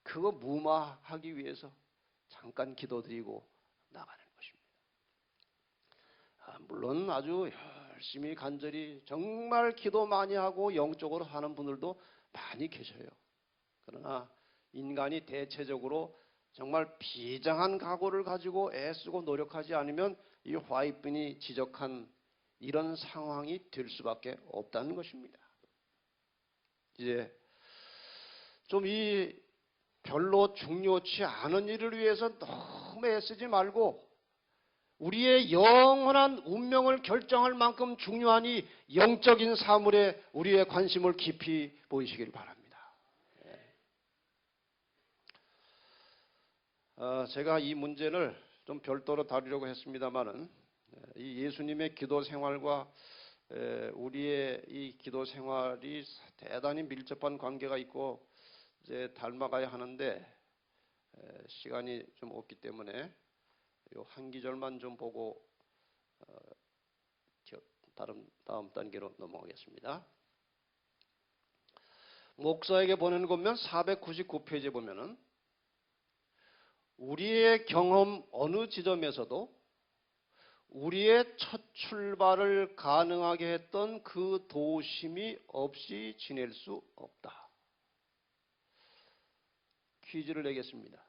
[SPEAKER 1] 그거 무마하기 위해서 잠깐 기도드리고 나가는 것입니다. 물론 아주 열심히 간절히 정말 기도 많이 하고 영적으로 하는 분들도 많이 계셔요. 그러나 인간이 대체적으로 정말 비장한 각오를 가지고 애쓰고 노력하지 않으면 이 화이트분이 지적한 이런 상황이 될 수밖에 없다는 것입니다. 이제 좀 이 별로 중요치 않은 일을 위해서 너무 애쓰지 말고 우리의 영원한 운명을 결정할 만큼 중요한 이 영적인 사물에 우리의 관심을 깊이 보이시길 바랍니다. 제가 이 문제를 좀 별도로 다루려고 했습니다만은 이 예수님의 기도 생활과 우리의 이 기도 생활이 대단히 밀접한 관계가 있고 이제 닮아가야 하는데 시간이 좀 없기 때문에 요 한 기절만 좀 보고 다음 단계로 넘어가겠습니다. 목사에게 보내는 것면 499페이지에 보면은 우리의 경험 어느 지점에서도 우리의 첫 출발을 가능하게 했던 그 도심이 없이 지낼 수 없다. 퀴즈를 내겠습니다.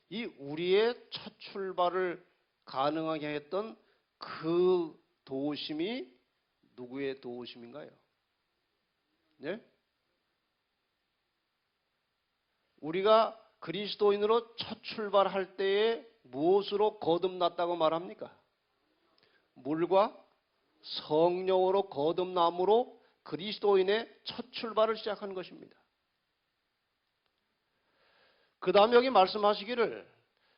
[SPEAKER 1] 이 우리의 첫 출발을 가능하게 했던 그 도심이 누구의 도심인가요? 네? 우리가 그리스도인으로 첫 출발할 때에 무엇으로 거듭났다고 말합니까? 물과 성령으로 거듭남으로 그리스도인의 첫 출발을 시작한 것입니다. 그 다음 여기 말씀하시기를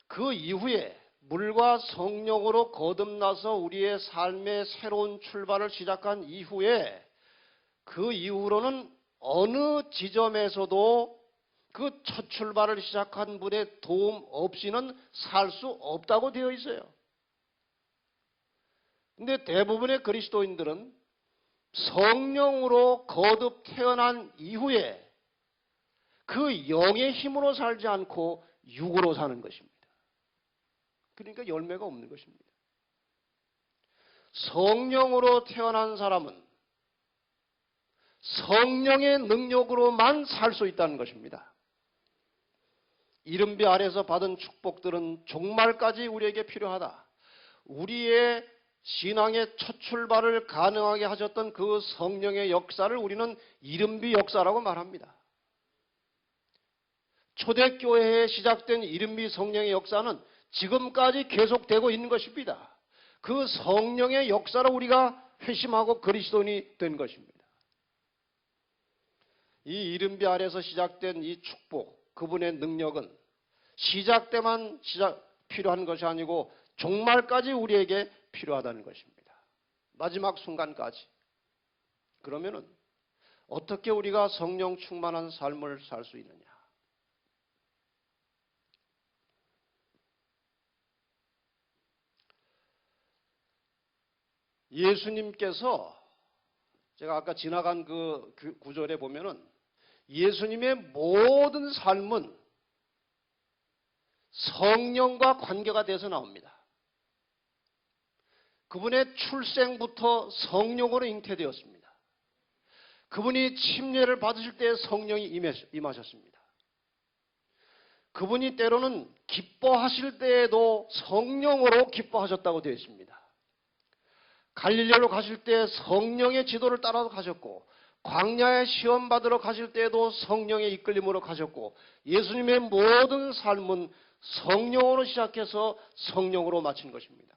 [SPEAKER 1] 그 이후에 물과 성령으로 거듭나서 우리의 삶의 새로운 출발을 시작한 이후에 그 이후로는 어느 지점에서도 그 첫 출발을 시작한 분의 도움 없이는 살 수 없다고 되어 있어요. 근데 대부분의 그리스도인들은 성령으로 거듭 태어난 이후에 그 영의 힘으로 살지 않고 육으로 사는 것입니다. 그러니까 열매가 없는 것입니다. 성령으로 태어난 사람은 성령의 능력으로만 살 수 있다는 것입니다. 이른비 아래서 받은 축복들은 종말까지 우리에게 필요하다. 우리의 신앙의 첫 출발을 가능하게 하셨던 그 성령의 역사를 우리는 이른비 역사라고 말합니다. 초대교회에 시작된 이른비 성령의 역사는 지금까지 계속되고 있는 것입니다. 그 성령의 역사로 우리가 회심하고 그리스도인이 된 것입니다. 이 이른비 아래서 시작된 이 축복, 그분의 능력은 시작 때만 필요한 것이 아니고 종말까지 우리에게 필요하다는 것입니다. 마지막 순간까지. 그러면은 어떻게 우리가 성령 충만한 삶을 살 수 있느냐? 예수님께서 제가 아까 지나간 그 구절에 보면은 예수님의 모든 삶은 성령과 관계가 돼서 나옵니다. 그분의 출생부터 성령으로 잉태되었습니다. 그분이 침례를 받으실 때 성령이 임하셨습니다. 그분이 때로는 기뻐하실 때에도 성령으로 기뻐하셨다고 되어 있습니다. 갈릴리로 가실 때 성령의 지도를 따라서 가셨고 광야에 시험 받으러 가실 때에도 성령의 이끌림으로 가셨고 예수님의 모든 삶은 성령으로 시작해서 성령으로 마친 것입니다.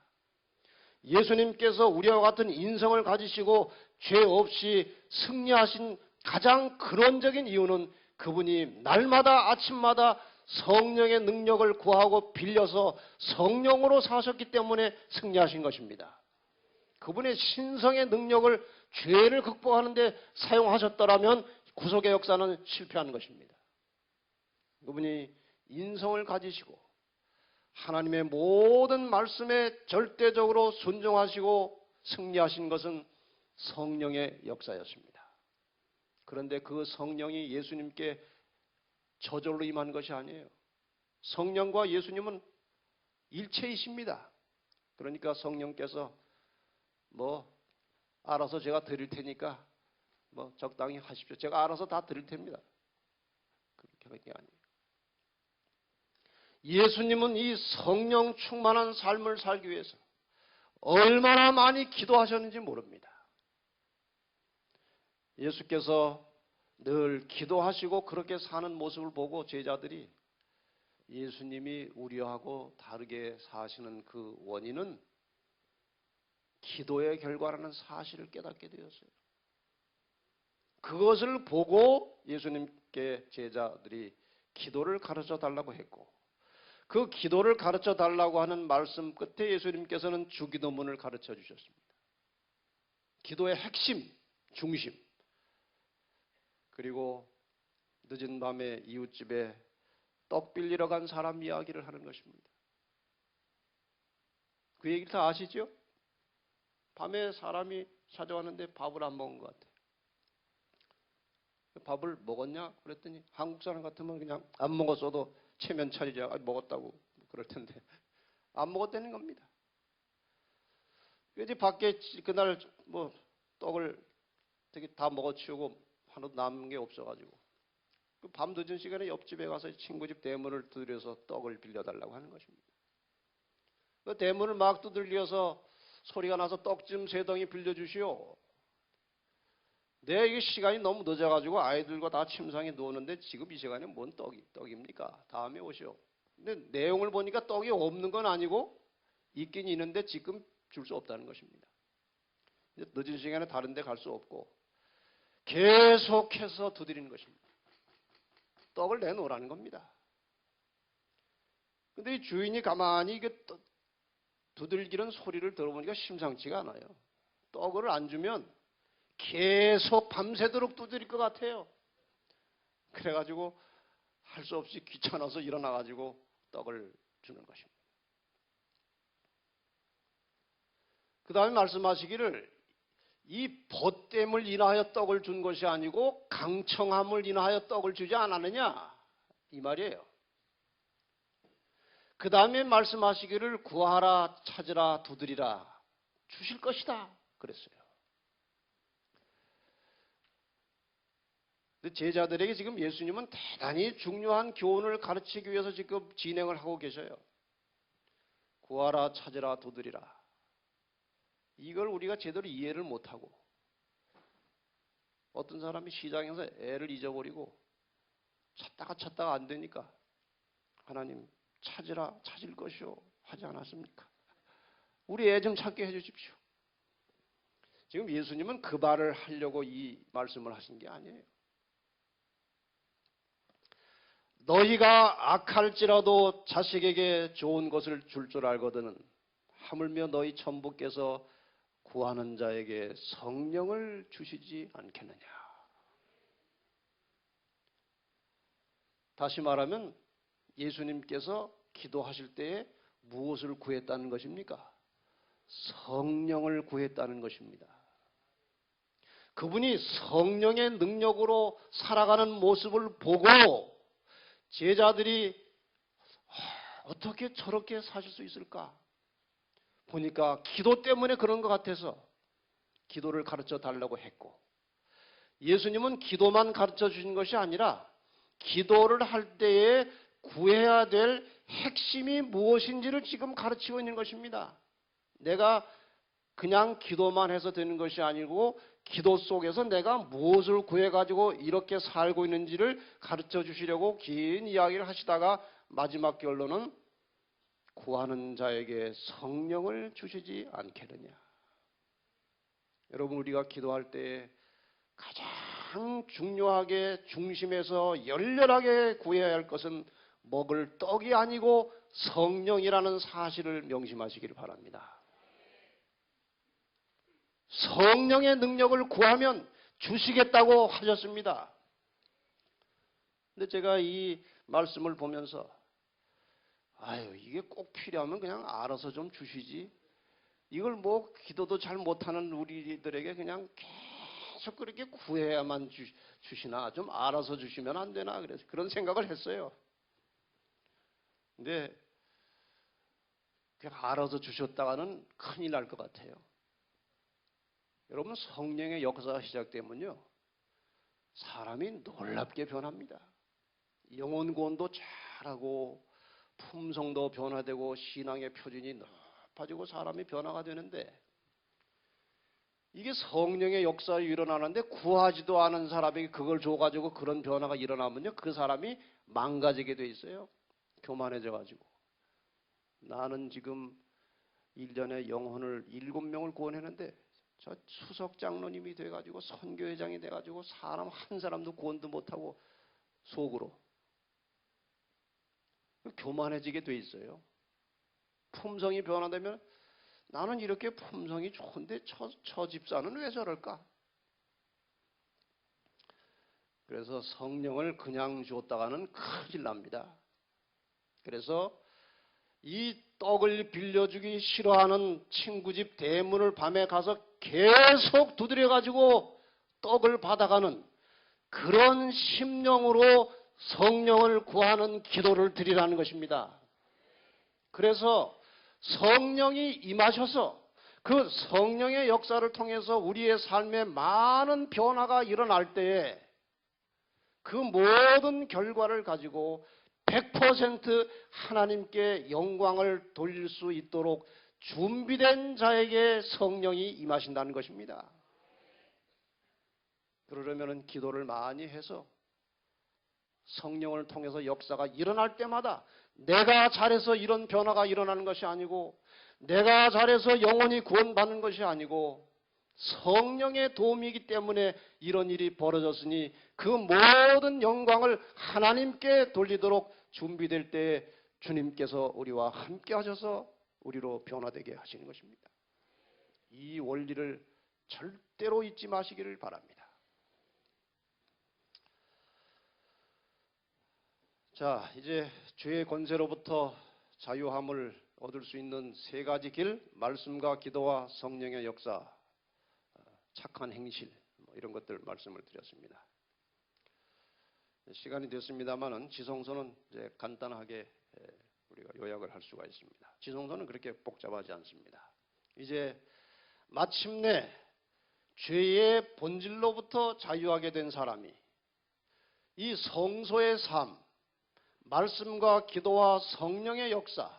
[SPEAKER 1] 예수님께서 우리와 같은 인성을 가지시고 죄 없이 승리하신 가장 근원적인 이유는 그분이 날마다 아침마다 성령의 능력을 구하고 빌려서 성령으로 사셨기 때문에 승리하신 것입니다. 그분의 신성의 능력을 죄를 극복하는 데 사용하셨더라면 구속의 역사는 실패한 것입니다. 그분이 인성을 가지시고 하나님의 모든 말씀에 절대적으로 순종하시고 승리하신 것은 성령의 역사였습니다. 그런데 그 성령이 예수님께 저절로 임한 것이 아니에요. 성령과 예수님은 일체이십니다. 그러니까 성령께서 알아서 제가 드릴 테니까 적당히 하십시오. 제가 알아서 다 드릴 테입니다. 그렇게 하는 게 아니에요. 예수님은 이 성령 충만한 삶을 살기 위해서 얼마나 많이 기도하셨는지 모릅니다. 예수께서 늘 기도하시고 그렇게 사는 모습을 보고 제자들이 예수님이 우리하고 다르게 사시는 그 원인은 기도의 결과라는 사실을 깨닫게 되었어요. 그것을 보고 예수님께 제자들이 기도를 가르쳐 달라고 했고 그 기도를 가르쳐 달라고 하는 말씀 끝에 예수님께서는 주기도문을 가르쳐 주셨습니다. 기도의 핵심, 중심. 그리고 늦은 밤에 이웃집에 떡 빌리러 간 사람 이야기를 하는 것입니다. 그 얘기를 다 아시죠? 밤에 사람이 찾아왔는데 밥을 안 먹은 것 같아요. 밥을 먹었냐? 그랬더니 한국 사람 같으면 그냥 안 먹었어도 체면 차리자. 먹었다고 그럴 텐데 안 먹었다는 겁니다. 그래서 밖에 그날 떡을 되게 다 먹어치우고 하나도 남은 게 없어가지고 그 밤 늦은 시간에 옆집에 가서 친구 집 대문을 두드려서 떡을 빌려달라고 하는 것입니다. 그 대문을 막 두들려서 소리가 나서 떡 좀 3덩이 빌려주시오. 이게 시간이 너무 늦어가지고 아이들과 다 침상에 누웠는데 지금 이 시간에 뭔 떡입니까? 다음에 오시오. 근데 내용을 보니까 떡이 없는 건 아니고 있긴 있는데 지금 줄 수 없다는 것입니다. 늦은 시간에 다른 데 갈 수 없고 계속해서 두드리는 것입니다. 떡을 내놓으라는 겁니다. 근데 이 주인이 가만히 이게 두들기는 소리를 들어보니까 심상치가 않아요. 떡을 안 주면 계속 밤새도록 두드릴 것 같아요. 그래가지고 할 수 없이 귀찮아서 일어나가지고 떡을 주는 것입니다. 그 다음에 말씀하시기를 이 벗됨을 인하여 떡을 준 것이 아니고 강청함을 인하여 떡을 주지 않았느냐 이 말이에요. 그 다음에 말씀하시기를 구하라, 찾으라, 두드리라, 주실 것이다 그랬어요. 근데 제자들에게 지금 예수님은 대단히 중요한 교훈을 가르치기 위해서 지금 진행을 하고 계셔요. 구하라, 찾으라, 두드리라. 이걸 우리가 제대로 이해를 못하고 어떤 사람이 시장에서 애를 잊어버리고 찾다가 안 되니까 하나님 찾으라, 찾을 것이요 하지 않았습니까? 우리 애 좀 찾게 해주십시오. 지금 예수님은 그 말을 하려고 이 말씀을 하신 게 아니에요. 너희가 악할지라도 자식에게 좋은 것을 줄 줄 알거든 하물며 너희 천부께서 구하는 자에게 성령을 주시지 않겠느냐. 다시 말하면 예수님께서 기도하실 때에 무엇을 구했다는 것입니까? 성령을 구했다는 것입니다. 그분이 성령의 능력으로 살아가는 모습을 보고 제자들이 어떻게 저렇게 사실 수 있을까? 보니까 기도 때문에 그런 것 같아서 기도를 가르쳐 달라고 했고, 예수님은 기도만 가르쳐 주신 것이 아니라 기도를 할 때에 구해야 될 핵심이 무엇인지를 지금 가르치고 있는 것입니다. 내가 그냥 기도만 해서 되는 것이 아니고 기도 속에서 내가 무엇을 구해가지고 이렇게 살고 있는지를 가르쳐 주시려고 긴 이야기를 하시다가 마지막 결론은 구하는 자에게 성령을 주시지 않겠느냐. 여러분, 우리가 기도할 때 가장 중요하게 중심에서 열렬하게 구해야 할 것은 먹을 떡이 아니고 성령이라는 사실을 명심하시기를 바랍니다. 성령의 능력을 구하면 주시겠다고 하셨습니다. 근데 제가 이 말씀을 보면서 이게 꼭 필요하면 그냥 알아서 좀 주시지. 이걸 뭐 기도도 잘 못하는 우리들에게 그냥 계속 그렇게 구해야만 주시나, 좀 알아서 주시면 안 되나, 그래서 그런 생각을 했어요. 근데 그냥 알아서 주셨다가는 큰일 날 것 같아요. 여러분, 성령의 역사가 시작되면요, 사람이 놀랍게 변합니다. 영혼 구원도 잘하고 품성도 변화되고 신앙의 표준이 높아지고 사람이 변화가 되는데, 이게 성령의 역사가 일어나는데 구하지도 않은 사람에게 그걸 줘가지고 그런 변화가 일어나면요, 그 사람이 망가지게 돼 있어요. 교만해져 가지고. 나는 지금 1년에 영혼을 7명을 구원했는데 저 수석 장로님이 돼가지고 선교회장이 돼가지고 사람 한 사람도 구원도 못하고 속으로 교만해지게 돼 있어요. 품성이 변화되면 나는 이렇게 품성이 좋은데 저 집사는 왜 저럴까? 그래서 성령을 그냥 줬다가는 큰일 납니다. 그래서 이 떡을 빌려주기 싫어하는 친구 집 대문을 밤에 가서 계속 두드려가지고 떡을 받아가는 그런 심령으로 성령을 구하는 기도를 드리라는 것입니다. 그래서 성령이 임하셔서 그 성령의 역사를 통해서 우리의 삶에 많은 변화가 일어날 때에 그 모든 결과를 가지고 100% 하나님께 영광을 돌릴 수 있도록 준비된 자에게 성령이 임하신다는 것입니다. 그러려면 기도를 많이 해서 성령을 통해서 역사가 일어날 때마다 내가 잘해서 이런 변화가 일어나는 것이 아니고, 내가 잘해서 영혼이 구원받는 것이 아니고 성령의 도움이기 때문에 이런 일이 벌어졌으니 그 모든 영광을 하나님께 돌리도록 준비될 때 주님께서 우리와 함께 하셔서 우리로 변화되게 하시는 것입니다. 이 원리를 절대로 잊지 마시기를 바랍니다. 자, 이제 죄의 권세로부터 자유함을 얻을 수 있는 세 가지 길, 말씀과 기도와 성령의 역사, 착한 행실, 이런 것들 말씀을 드렸습니다. 시간이 됐습니다만은 지성소는 이제 간단하게 우리가 요약을 할 수가 있습니다. 지성소는 그렇게 복잡하지 않습니다. 이제 마침내 죄의 본질로부터 자유하게 된 사람이 이 성소의 삶, 말씀과 기도와 성령의 역사,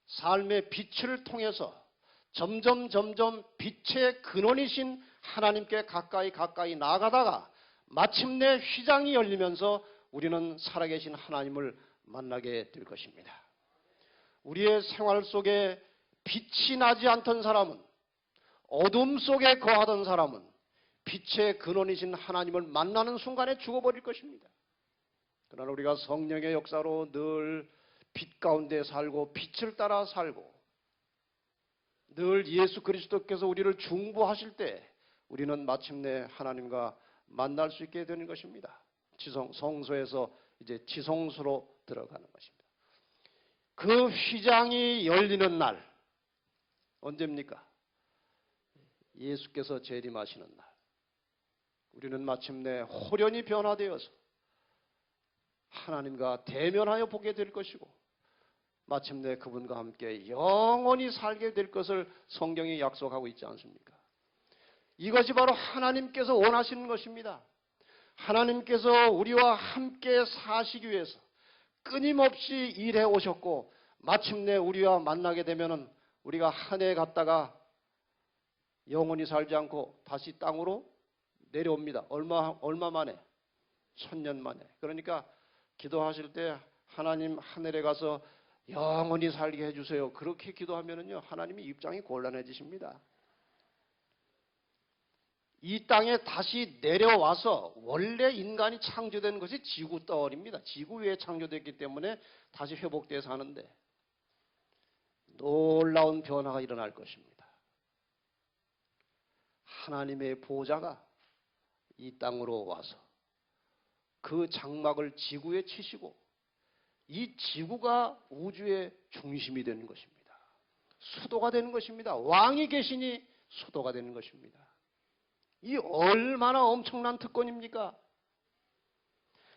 [SPEAKER 1] 삶의 빛을 통해서 점점 빛의 근원이신 하나님께 가까이 나아가다가 마침내 휘장이 열리면서 우리는 살아계신 하나님을 만나게 될 것입니다. 우리의 생활 속에 빛이 나지 않던 사람은, 어둠 속에 거하던 사람은 빛의 근원이신 하나님을 만나는 순간에 죽어버릴 것입니다. 그러나 우리가 성령의 역사로 늘 빛 가운데 살고 빛을 따라 살고 늘 예수 그리스도께서 우리를 중보하실 때 우리는 마침내 하나님과 만날 수 있게 되는 것입니다. 성소에서 이제 지성소로 들어가는 것입니다. 그 휘장이 열리는 날 언제입니까? 예수께서 재림하시는 날. 우리는 마침내 호련히 변화되어서 하나님과 대면하여 보게 될 것이고 마침내 그분과 함께 영원히 살게 될 것을 성경이 약속하고 있지 않습니까? 이것이 바로 하나님께서 원하시는 것입니다. 하나님께서 우리와 함께 사시기 위해서 끊임없이 일해 오셨고 마침내 우리와 만나게 되면은 우리가 하늘에 갔다가 영원히 살지 않고 다시 땅으로 내려옵니다. 얼마 만에? 1000년 만에. 그러니까 기도하실 때 하나님 하늘에 가서 영원히 살게 해주세요. 그렇게 기도하면은요 하나님이 입장이 곤란해지십니다. 이 땅에 다시 내려와서 원래 인간이 창조된 것이 지구 떠올입니다. 지구 위에 창조됐기 때문에 다시 회복돼서 사는데 놀라운 변화가 일어날 것입니다. 하나님의 보좌가 이 땅으로 와서 그 장막을 지구에 치시고 이 지구가 우주의 중심이 되는 것입니다. 수도가 되는 것입니다. 왕이 계시니 수도가 되는 것입니다. 이 얼마나 엄청난 특권입니까?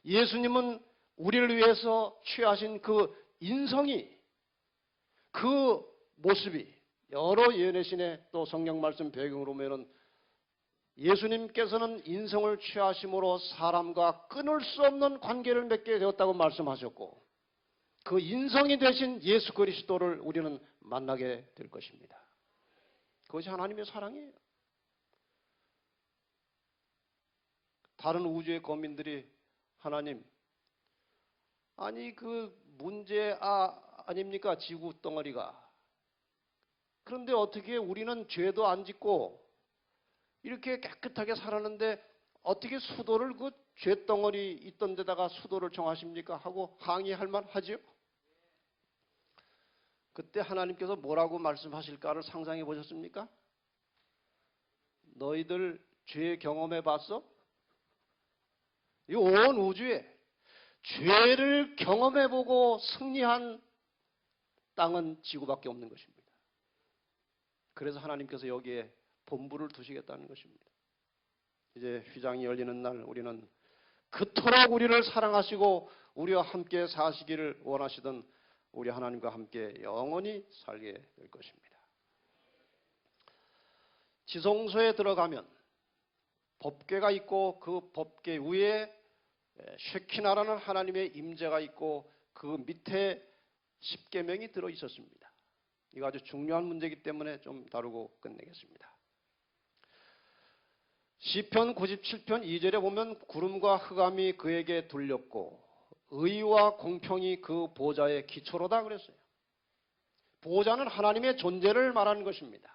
[SPEAKER 1] 예수님은 우리를 위해서 취하신 그 인성이, 그 모습이 여러 예언의 신의 또 성경 말씀 배경으로 보면은 예수님께서는 인성을 취하심으로 사람과 끊을 수 없는 관계를 맺게 되었다고 말씀하셨고 그 인성이 되신 예수 그리스도를 우리는 만나게 될 것입니다. 그것이 하나님의 사랑이에요. 다른 우주의 거민들이 하나님, 아니 그 문제 아닙니까? 지구 덩어리가. 그런데 어떻게 우리는 죄도 안 짓고 이렇게 깨끗하게 살았는데 어떻게 수도를 그 죄덩어리 있던 데다가 수도를 정하십니까? 하고 항의할 만하지요? 그때 하나님께서 뭐라고 말씀하실까를 상상해 보셨습니까? 너희들 죄 경험해 봤어? 이 온 우주에 죄를 경험해보고 승리한 땅은 지구밖에 없는 것입니다. 그래서 하나님께서 여기에 본부를 두시겠다는 것입니다. 이제 휘장이 열리는 날 우리는 그토록 우리를 사랑하시고 우리와 함께 사시기를 원하시던 우리 하나님과 함께 영원히 살게 될 것입니다. 지성소에 들어가면 법궤가 있고 그 법궤 위에 쉐키나라는 하나님의 임재가 있고 그 밑에 십계명이 들어 있었습니다. 이거 아주 중요한 문제이기 때문에 좀 다루고 끝내겠습니다. 시편 97편 2절에 보면 구름과 흑암이 그에게 둘렸고 의와 공평이 그 보좌의 기초로다 그랬어요. 보좌는 하나님의 존재를 말하는 것입니다.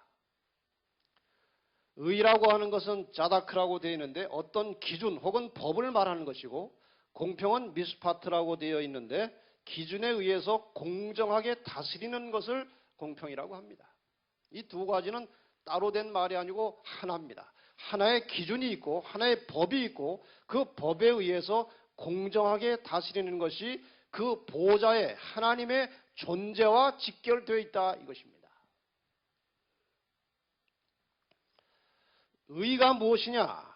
[SPEAKER 1] 의라고 하는 것은 자다크라고 되어 있는데 어떤 기준 혹은 법을 말하는 것이고 공평은 미스파트라고 되어 있는데 기준에 의해서 공정하게 다스리는 것을 공평이라고 합니다. 이 두 가지는 따로 된 말이 아니고 하나입니다. 하나의 기준이 있고 하나의 법이 있고 그 법에 의해서 공정하게 다스리는 것이 그 보좌에 하나님의 존재와 직결되어 있다 이것입니다. 의가 무엇이냐?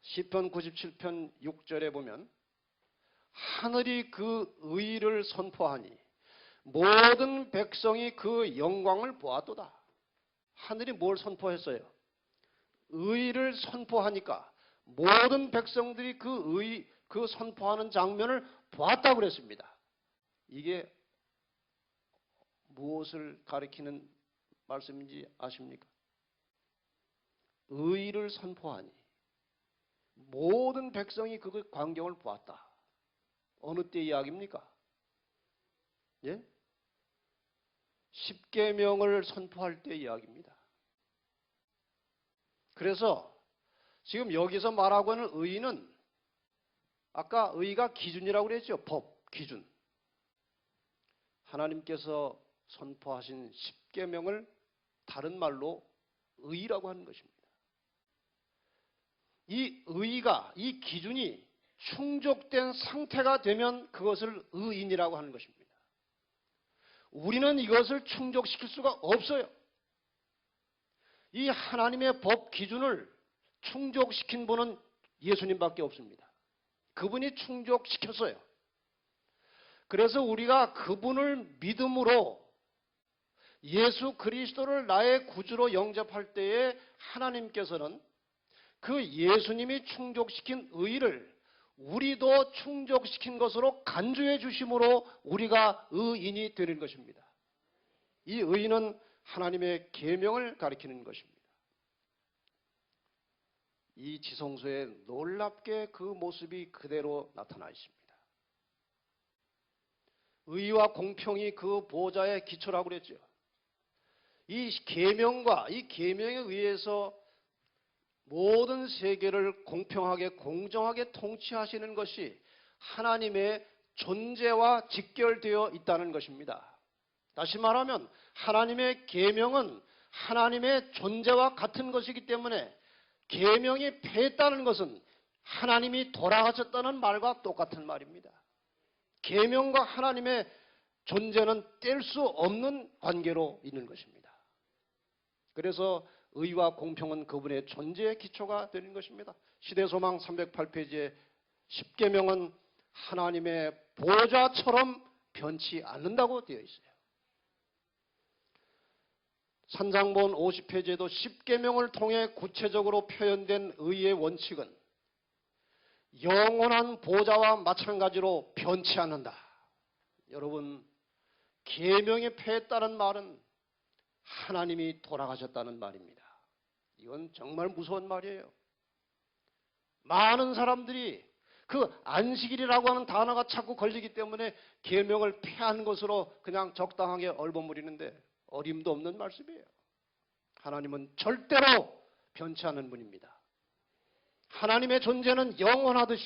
[SPEAKER 1] 시편 97편 6절에 보면 하늘이 그 의를 선포하니 모든 백성이 그 영광을 보았도다. 하늘이 뭘 선포했어요? 의를 선포하니까 모든 백성들이 그 선포하는 장면을 보았다고 그랬습니다. 이게 무엇을 가리키는 말씀인지 아십니까? 의를 선포하니 모든 백성이 그 광경을 보았다. 어느 때 이야기입니까? 예? 십계명을 선포할 때 이야기입니다. 그래서 지금 여기서 말하고 있는 의는 아까 의가 기준이라고 그랬죠. 법, 기준. 하나님께서 선포하신 십계명을 다른 말로 의라고 하는 것입니다. 이 의가, 이 기준이 충족된 상태가 되면 그것을 의인이라고 하는 것입니다. 우리는 이것을 충족시킬 수가 없어요. 이 하나님의 법 기준을 충족시킨 분은 예수님밖에 없습니다. 그분이 충족시켰어요. 그래서 우리가 그분을 믿음으로 예수 그리스도를 나의 구주로 영접할 때에 하나님께서는 그 예수님이 충족시킨 의를 우리도 충족시킨 것으로 간주해 주심으로 우리가 의인이 되는 것입니다. 이 의는 하나님의 계명을 가리키는 것입니다. 이 지성소에 놀랍게 그 모습이 그대로 나타나 있습니다. 의와 공평이 그 보좌의 기초라고 그랬죠. 이 계명과 이 계명에 의해서 모든 세계를 공평하게 공정하게 통치하시는 것이 하나님의 존재와 직결되어 있다는 것입니다. 다시 말하면 하나님의 계명은 하나님의 존재와 같은 것이기 때문에 계명이 패했다는 것은 하나님이 돌아가셨다는 말과 똑같은 말입니다. 계명과 하나님의 존재는 뗄 수 없는 관계로 있는 것입니다. 그래서 의와 공평은 그분의 존재의 기초가 되는 것입니다. 시대소망 308페이지에 십계명은 하나님의 보좌처럼 변치 않는다고 되어 있어요. 산상본 50페이지에도 십계명을 통해 구체적으로 표현된 의의 원칙은 영원한 보좌와 마찬가지로 변치 않는다. 여러분, 계명에 패했다는 말은 하나님이 돌아가셨다는 말입니다. 이건 정말 무서운 말이에요. 많은 사람들이 그 안식일이라고 하는 단어가 자꾸 걸리기 때문에 계명을 폐한 것으로 그냥 적당하게 얼버무리는데 어림도 없는 말씀이에요. 하나님은 절대로 변치 않는 분입니다. 하나님의 존재는 영원하듯이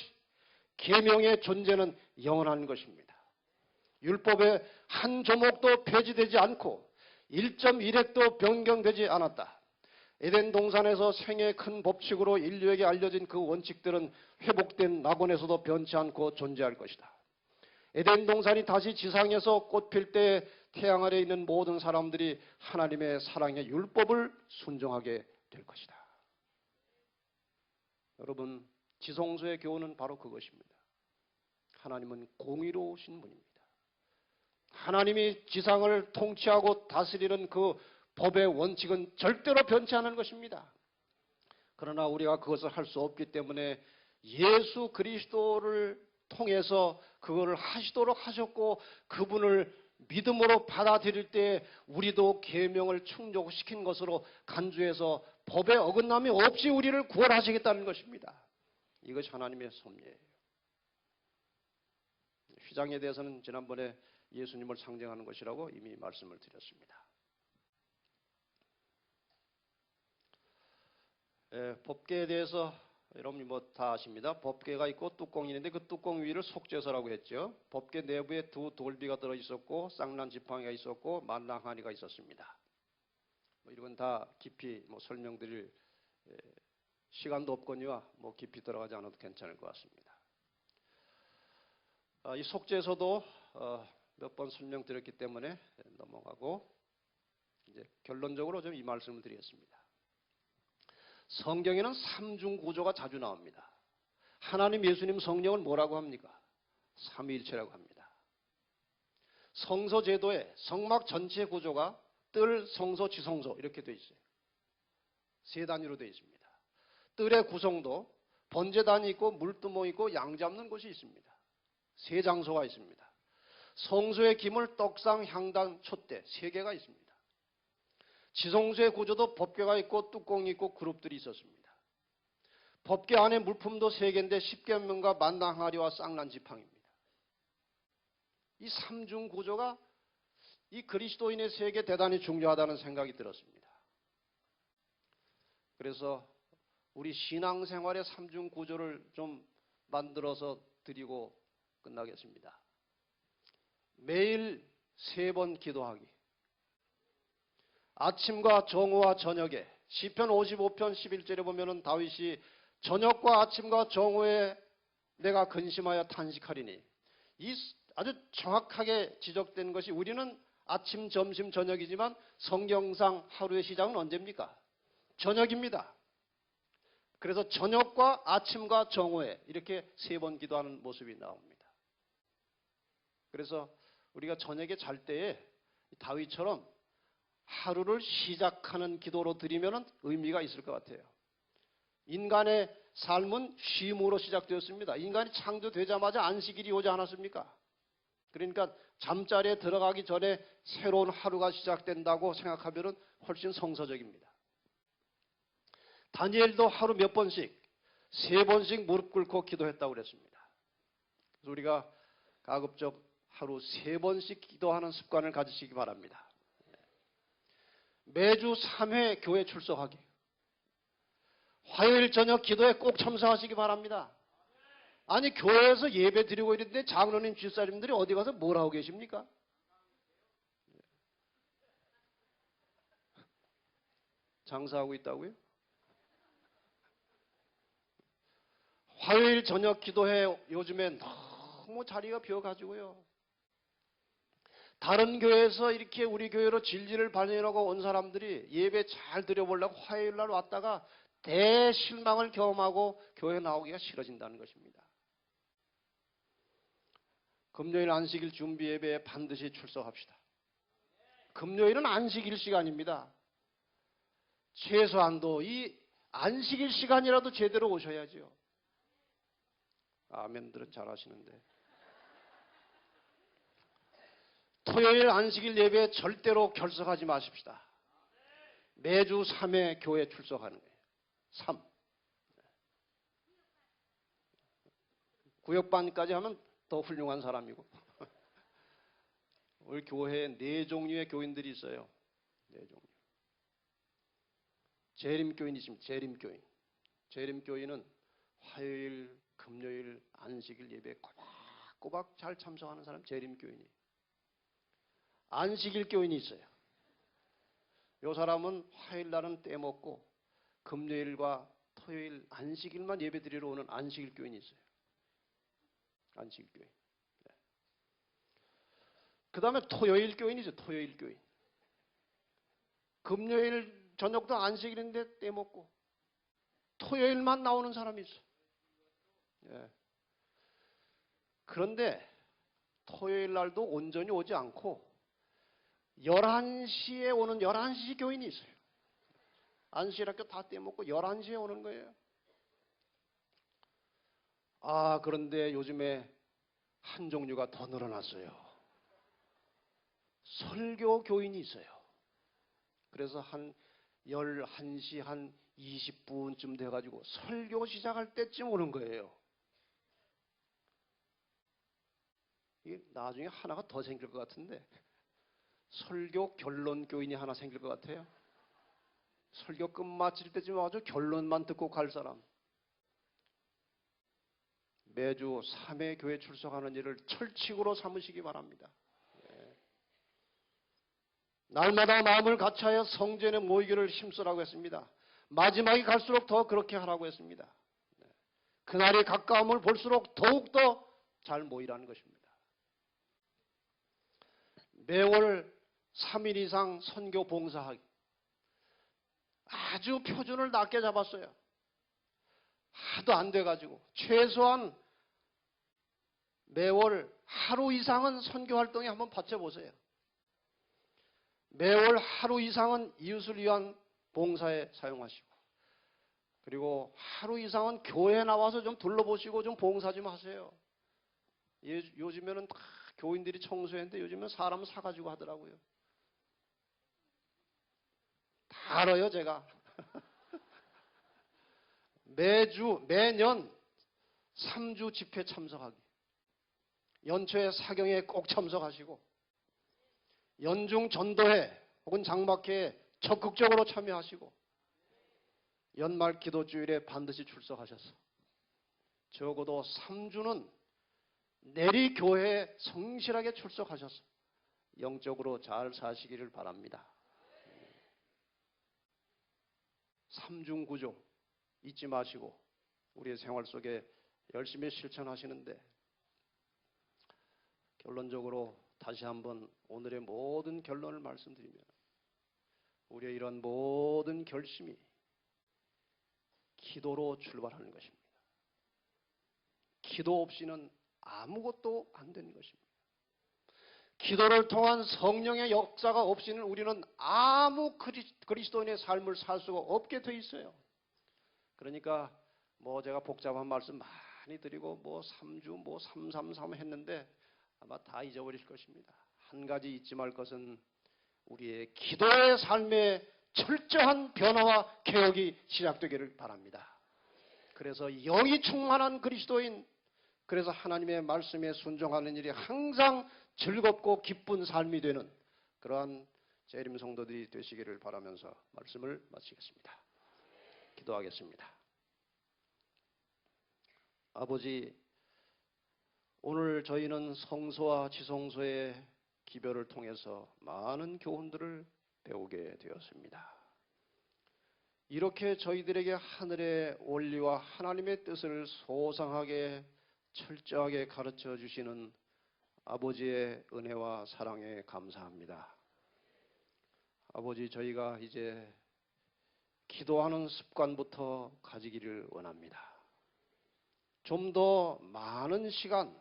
[SPEAKER 1] 계명의 존재는 영원한 것입니다. 율법의 한 조목도 폐지되지 않고 1.1획도 변경되지 않았다. 에덴 동산에서 생애의 큰 법칙으로 인류에게 알려진 그 원칙들은 회복된 낙원에서도 변치 않고 존재할 것이다. 에덴 동산이 다시 지상에서 꽃필 때 태양 아래에 있는 모든 사람들이 하나님의 사랑의 율법을 순종하게 될 것이다. 여러분, 지성소의 교훈은 바로 그것입니다. 하나님은 공의로우신 분입니다. 하나님이 지상을 통치하고 다스리는 그 법의 원칙은 절대로 변치 않은 것입니다. 그러나 우리가 그것을 할 수 없기 때문에 예수 그리스도를 통해서 그거를 하시도록 하셨고 그분을 믿음으로 받아들일 때 우리도 계명을 충족시킨 것으로 간주해서 법의 어긋남이 없이 우리를 구원하시겠다는 것입니다. 이것이 하나님의 섭리예요. 휘장에 대해서는 지난번에 예수님을 상징하는 것이라고 이미 말씀을 드렸습니다. 법궤에 대해서 여러분이 뭐 다 아십니다. 법궤가 있고 뚜껑이 있는데 그 뚜껑 위를 속죄서라고 했죠. 법궤 내부에 두 돌비가 들어있었고 쌍난 지팡이가 있었고 만낭하니가 있었습니다. 이건 다 깊이 설명드릴 시간도 없거니와 깊이 들어가지 않아도 괜찮을 것 같습니다. 이 속죄서도 몇 번 설명드렸기 때문에 넘어가고 이제 결론적으로 좀 이 말씀을 드리겠습니다. 성경에는 삼중 구조가 자주 나옵니다. 하나님, 예수님, 성령을 뭐라고 합니까? 삼위일체라고 합니다. 성소 제도에 성막 전체 구조가 뜰, 성소, 지성소 이렇게 되어 있어요. 세 단위로 되어 있습니다. 뜰의 구성도 번제단이 있고 물두멍이 있고 양 잡는 곳이 있습니다. 세 장소가 있습니다. 성소의 기물, 떡상, 향단, 촛대 세 개가 있습니다. 지성소의 구조도 법궤가 있고 뚜껑이 있고 그룹들이 있었습니다. 법궤 안에 물품도 세 개인데 십계명과 만당 항아리와 쌍난 지팡입니다. 이 삼중 구조가 이 그리스도인의 세계에 대단히 중요하다는 생각이 들었습니다. 그래서 우리 신앙생활의 삼중 구조를 좀 만들어서 드리고 끝나겠습니다. 매일 3번 기도하기. 아침과 정오와 저녁에 시편 55편 11절에 보면은 다윗이 저녁과 아침과 정오에 내가 근심하여 탄식하리니 이 아주 정확하게 지적된 것이 우리는 아침, 점심, 저녁이지만 성경상 하루의 시작은 언제입니까? 저녁입니다. 그래서 저녁과 아침과 정오에 이렇게 3번 기도하는 모습이 나옵니다. 그래서 우리가 저녁에 잘 때에 다윗처럼 하루를 시작하는 기도로 드리면 의미가 있을 것 같아요. 인간의 삶은 쉼으로 시작되었습니다. 인간이 창조되자마자 안식일이 오지 않았습니까? 그러니까 잠자리에 들어가기 전에 새로운 하루가 시작된다고 생각하면 훨씬 성서적입니다. 다니엘도 하루 몇 번씩, 3번씩 무릎 꿇고 기도했다고 그랬습니다. 그래서 우리가 가급적 하루 3번씩 기도하는 습관을 가지시기 바랍니다. 매주 3회 교회 출석하기. 화요일 저녁 기도에 꼭 참석하시기 바랍니다. 아니 교회에서 예배 드리고 있는데 장로님, 집사님들이 어디 가서 뭘 하고 계십니까? 장사하고 있다고요? 화요일 저녁 기도회 요즘에 너무 자리가 비어가지고요. 다른 교회에서 이렇게 우리 교회로 진리를 발견하고 온 사람들이 예배 잘 드려보려고 화요일 날 왔다가 대실망을 경험하고 교회 나오기가 싫어진다는 것입니다. 금요일 안식일 준비 예배에 반드시 출석합시다. 금요일은 안식일 시간입니다. 최소한도 이 안식일 시간이라도 제대로 오셔야죠. 아멘들은 잘하시는데. 토요일 안식일 예배에 절대로 결석하지 마십시다. 매주 3회 교회 출석하는 거예요. 3. 구역반까지 하면 더 훌륭한 사람이고. 우리 교회에 4종류의 교인들이 있어요. 4종류. 재림교인이 있습니다. 재림교인. 재림교인은 화요일, 금요일, 안식일 예배에 꼬박꼬박 잘 참석하는 사람 재림교인이. 안식일 교인이 있어요. 이 사람은 화요일 날은 떼먹고 금요일과 토요일 안식일만 예배드리러 오는 안식일 교인이 있어요. 안식일 교인. 네. 그 다음에 토요일 교인이죠. 토요일 교인. 금요일 저녁도 안식일인데 떼먹고 토요일만 나오는 사람이 있어요. 네. 그런데 토요일 날도 온전히 오지 않고 11시에 오는 11시 교인이 있어요. 안식일학교 다 떼먹고 11시에 오는 거예요. 그런데 요즘에 한 종류가 더 늘어났어요. 설교 교인이 있어요. 그래서 한 11시 한 20분쯤 돼가지고 설교 시작할 때쯤 오는 거예요. 이게 나중에 하나가 더 생길 것 같은데 설교 결론 교인이 하나 생길 것 같아요. 설교 끝마칠 때쯤 와서 결론만 듣고 갈 사람. 매주 3회 교회 출석하는 일을 철칙으로 삼으시기 바랍니다. 네. 날마다 마음을 같이하여 성전에 모이기를 힘쓰라고 했습니다. 마지막이 갈수록 더 그렇게 하라고 했습니다. 네. 그날이 가까움을 볼수록 더욱더 잘 모이라는 것입니다. 매월 3일 이상 선교 봉사하기. 아주 표준을 낮게 잡았어요. 하도 안 돼가지고 최소한 매월 하루 이상은 선교 활동에 한번 바쳐보세요. 매월 하루 이상은 이웃을 위한 봉사에 사용하시고, 그리고 하루 이상은 교회에 나와서 좀 둘러보시고 좀 봉사 좀 하세요. 요즘에는 다 교인들이 청소했는데 요즘은 사람 사가지고 하더라고요. 다 알아요, 제가. 매년 3주 집회 참석하기. 연초에 사경에 꼭 참석하시고, 연중 전도회 혹은 장막회에 적극적으로 참여하시고, 연말 기도주일에 반드시 출석하셔서 적어도 3주는 내리 교회에 성실하게 출석하셔서 영적으로 잘 사시기를 바랍니다. 삼중구조 잊지 마시고 우리의 생활 속에 열심히 실천하시는데, 결론적으로 다시 한번 오늘의 모든 결론을 말씀드리면, 우리의 이런 모든 결심이 기도로 출발하는 것입니다. 기도 없이는 아무것도 안 되는 것입니다. 기도를 통한 성령의 역사가 없이는 우리는 아무 그리스도인의 삶을 살 수가 없게 돼 있어요. 그러니까 제가 복잡한 말씀 많이 드리고 3주 333 했는데 아마 다 잊어버릴 것입니다. 한 가지 잊지 말 것은 우리의 기도의 삶에 철저한 변화와 개혁이 시작되기를 바랍니다. 그래서 영이 충만한 그리스도인, 그래서 하나님의 말씀에 순종하는 일이 항상 즐겁고 기쁜 삶이 되는 그러한 재림 성도들이 되시기를 바라면서 말씀을 마치겠습니다. 기도하겠습니다. 아버지, 오늘 저희는 성소와 지성소의 기별을 통해서 많은 교훈들을 배우게 되었습니다. 이렇게 저희들에게 하늘의 원리와 하나님의 뜻을 소상하게 철저하게 가르쳐 주시는 아버지의 은혜와 사랑에 감사합니다. 아버지, 저희가 이제 기도하는 습관부터 가지기를 원합니다. 좀 더 많은 시간,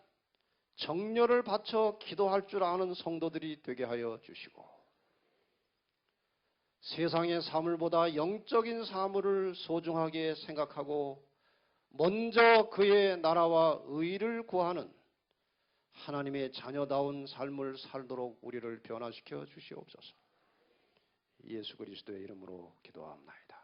[SPEAKER 1] 정열을 바쳐 기도할 줄 아는 성도들이 되게 하여 주시고, 세상의 사물보다 영적인 사물을 소중하게 생각하고 먼저 그의 나라와 의를 구하는 하나님의 자녀다운 삶을 살도록 우리를 변화시켜 주시옵소서. 예수 그리스도의 이름으로 기도합니다.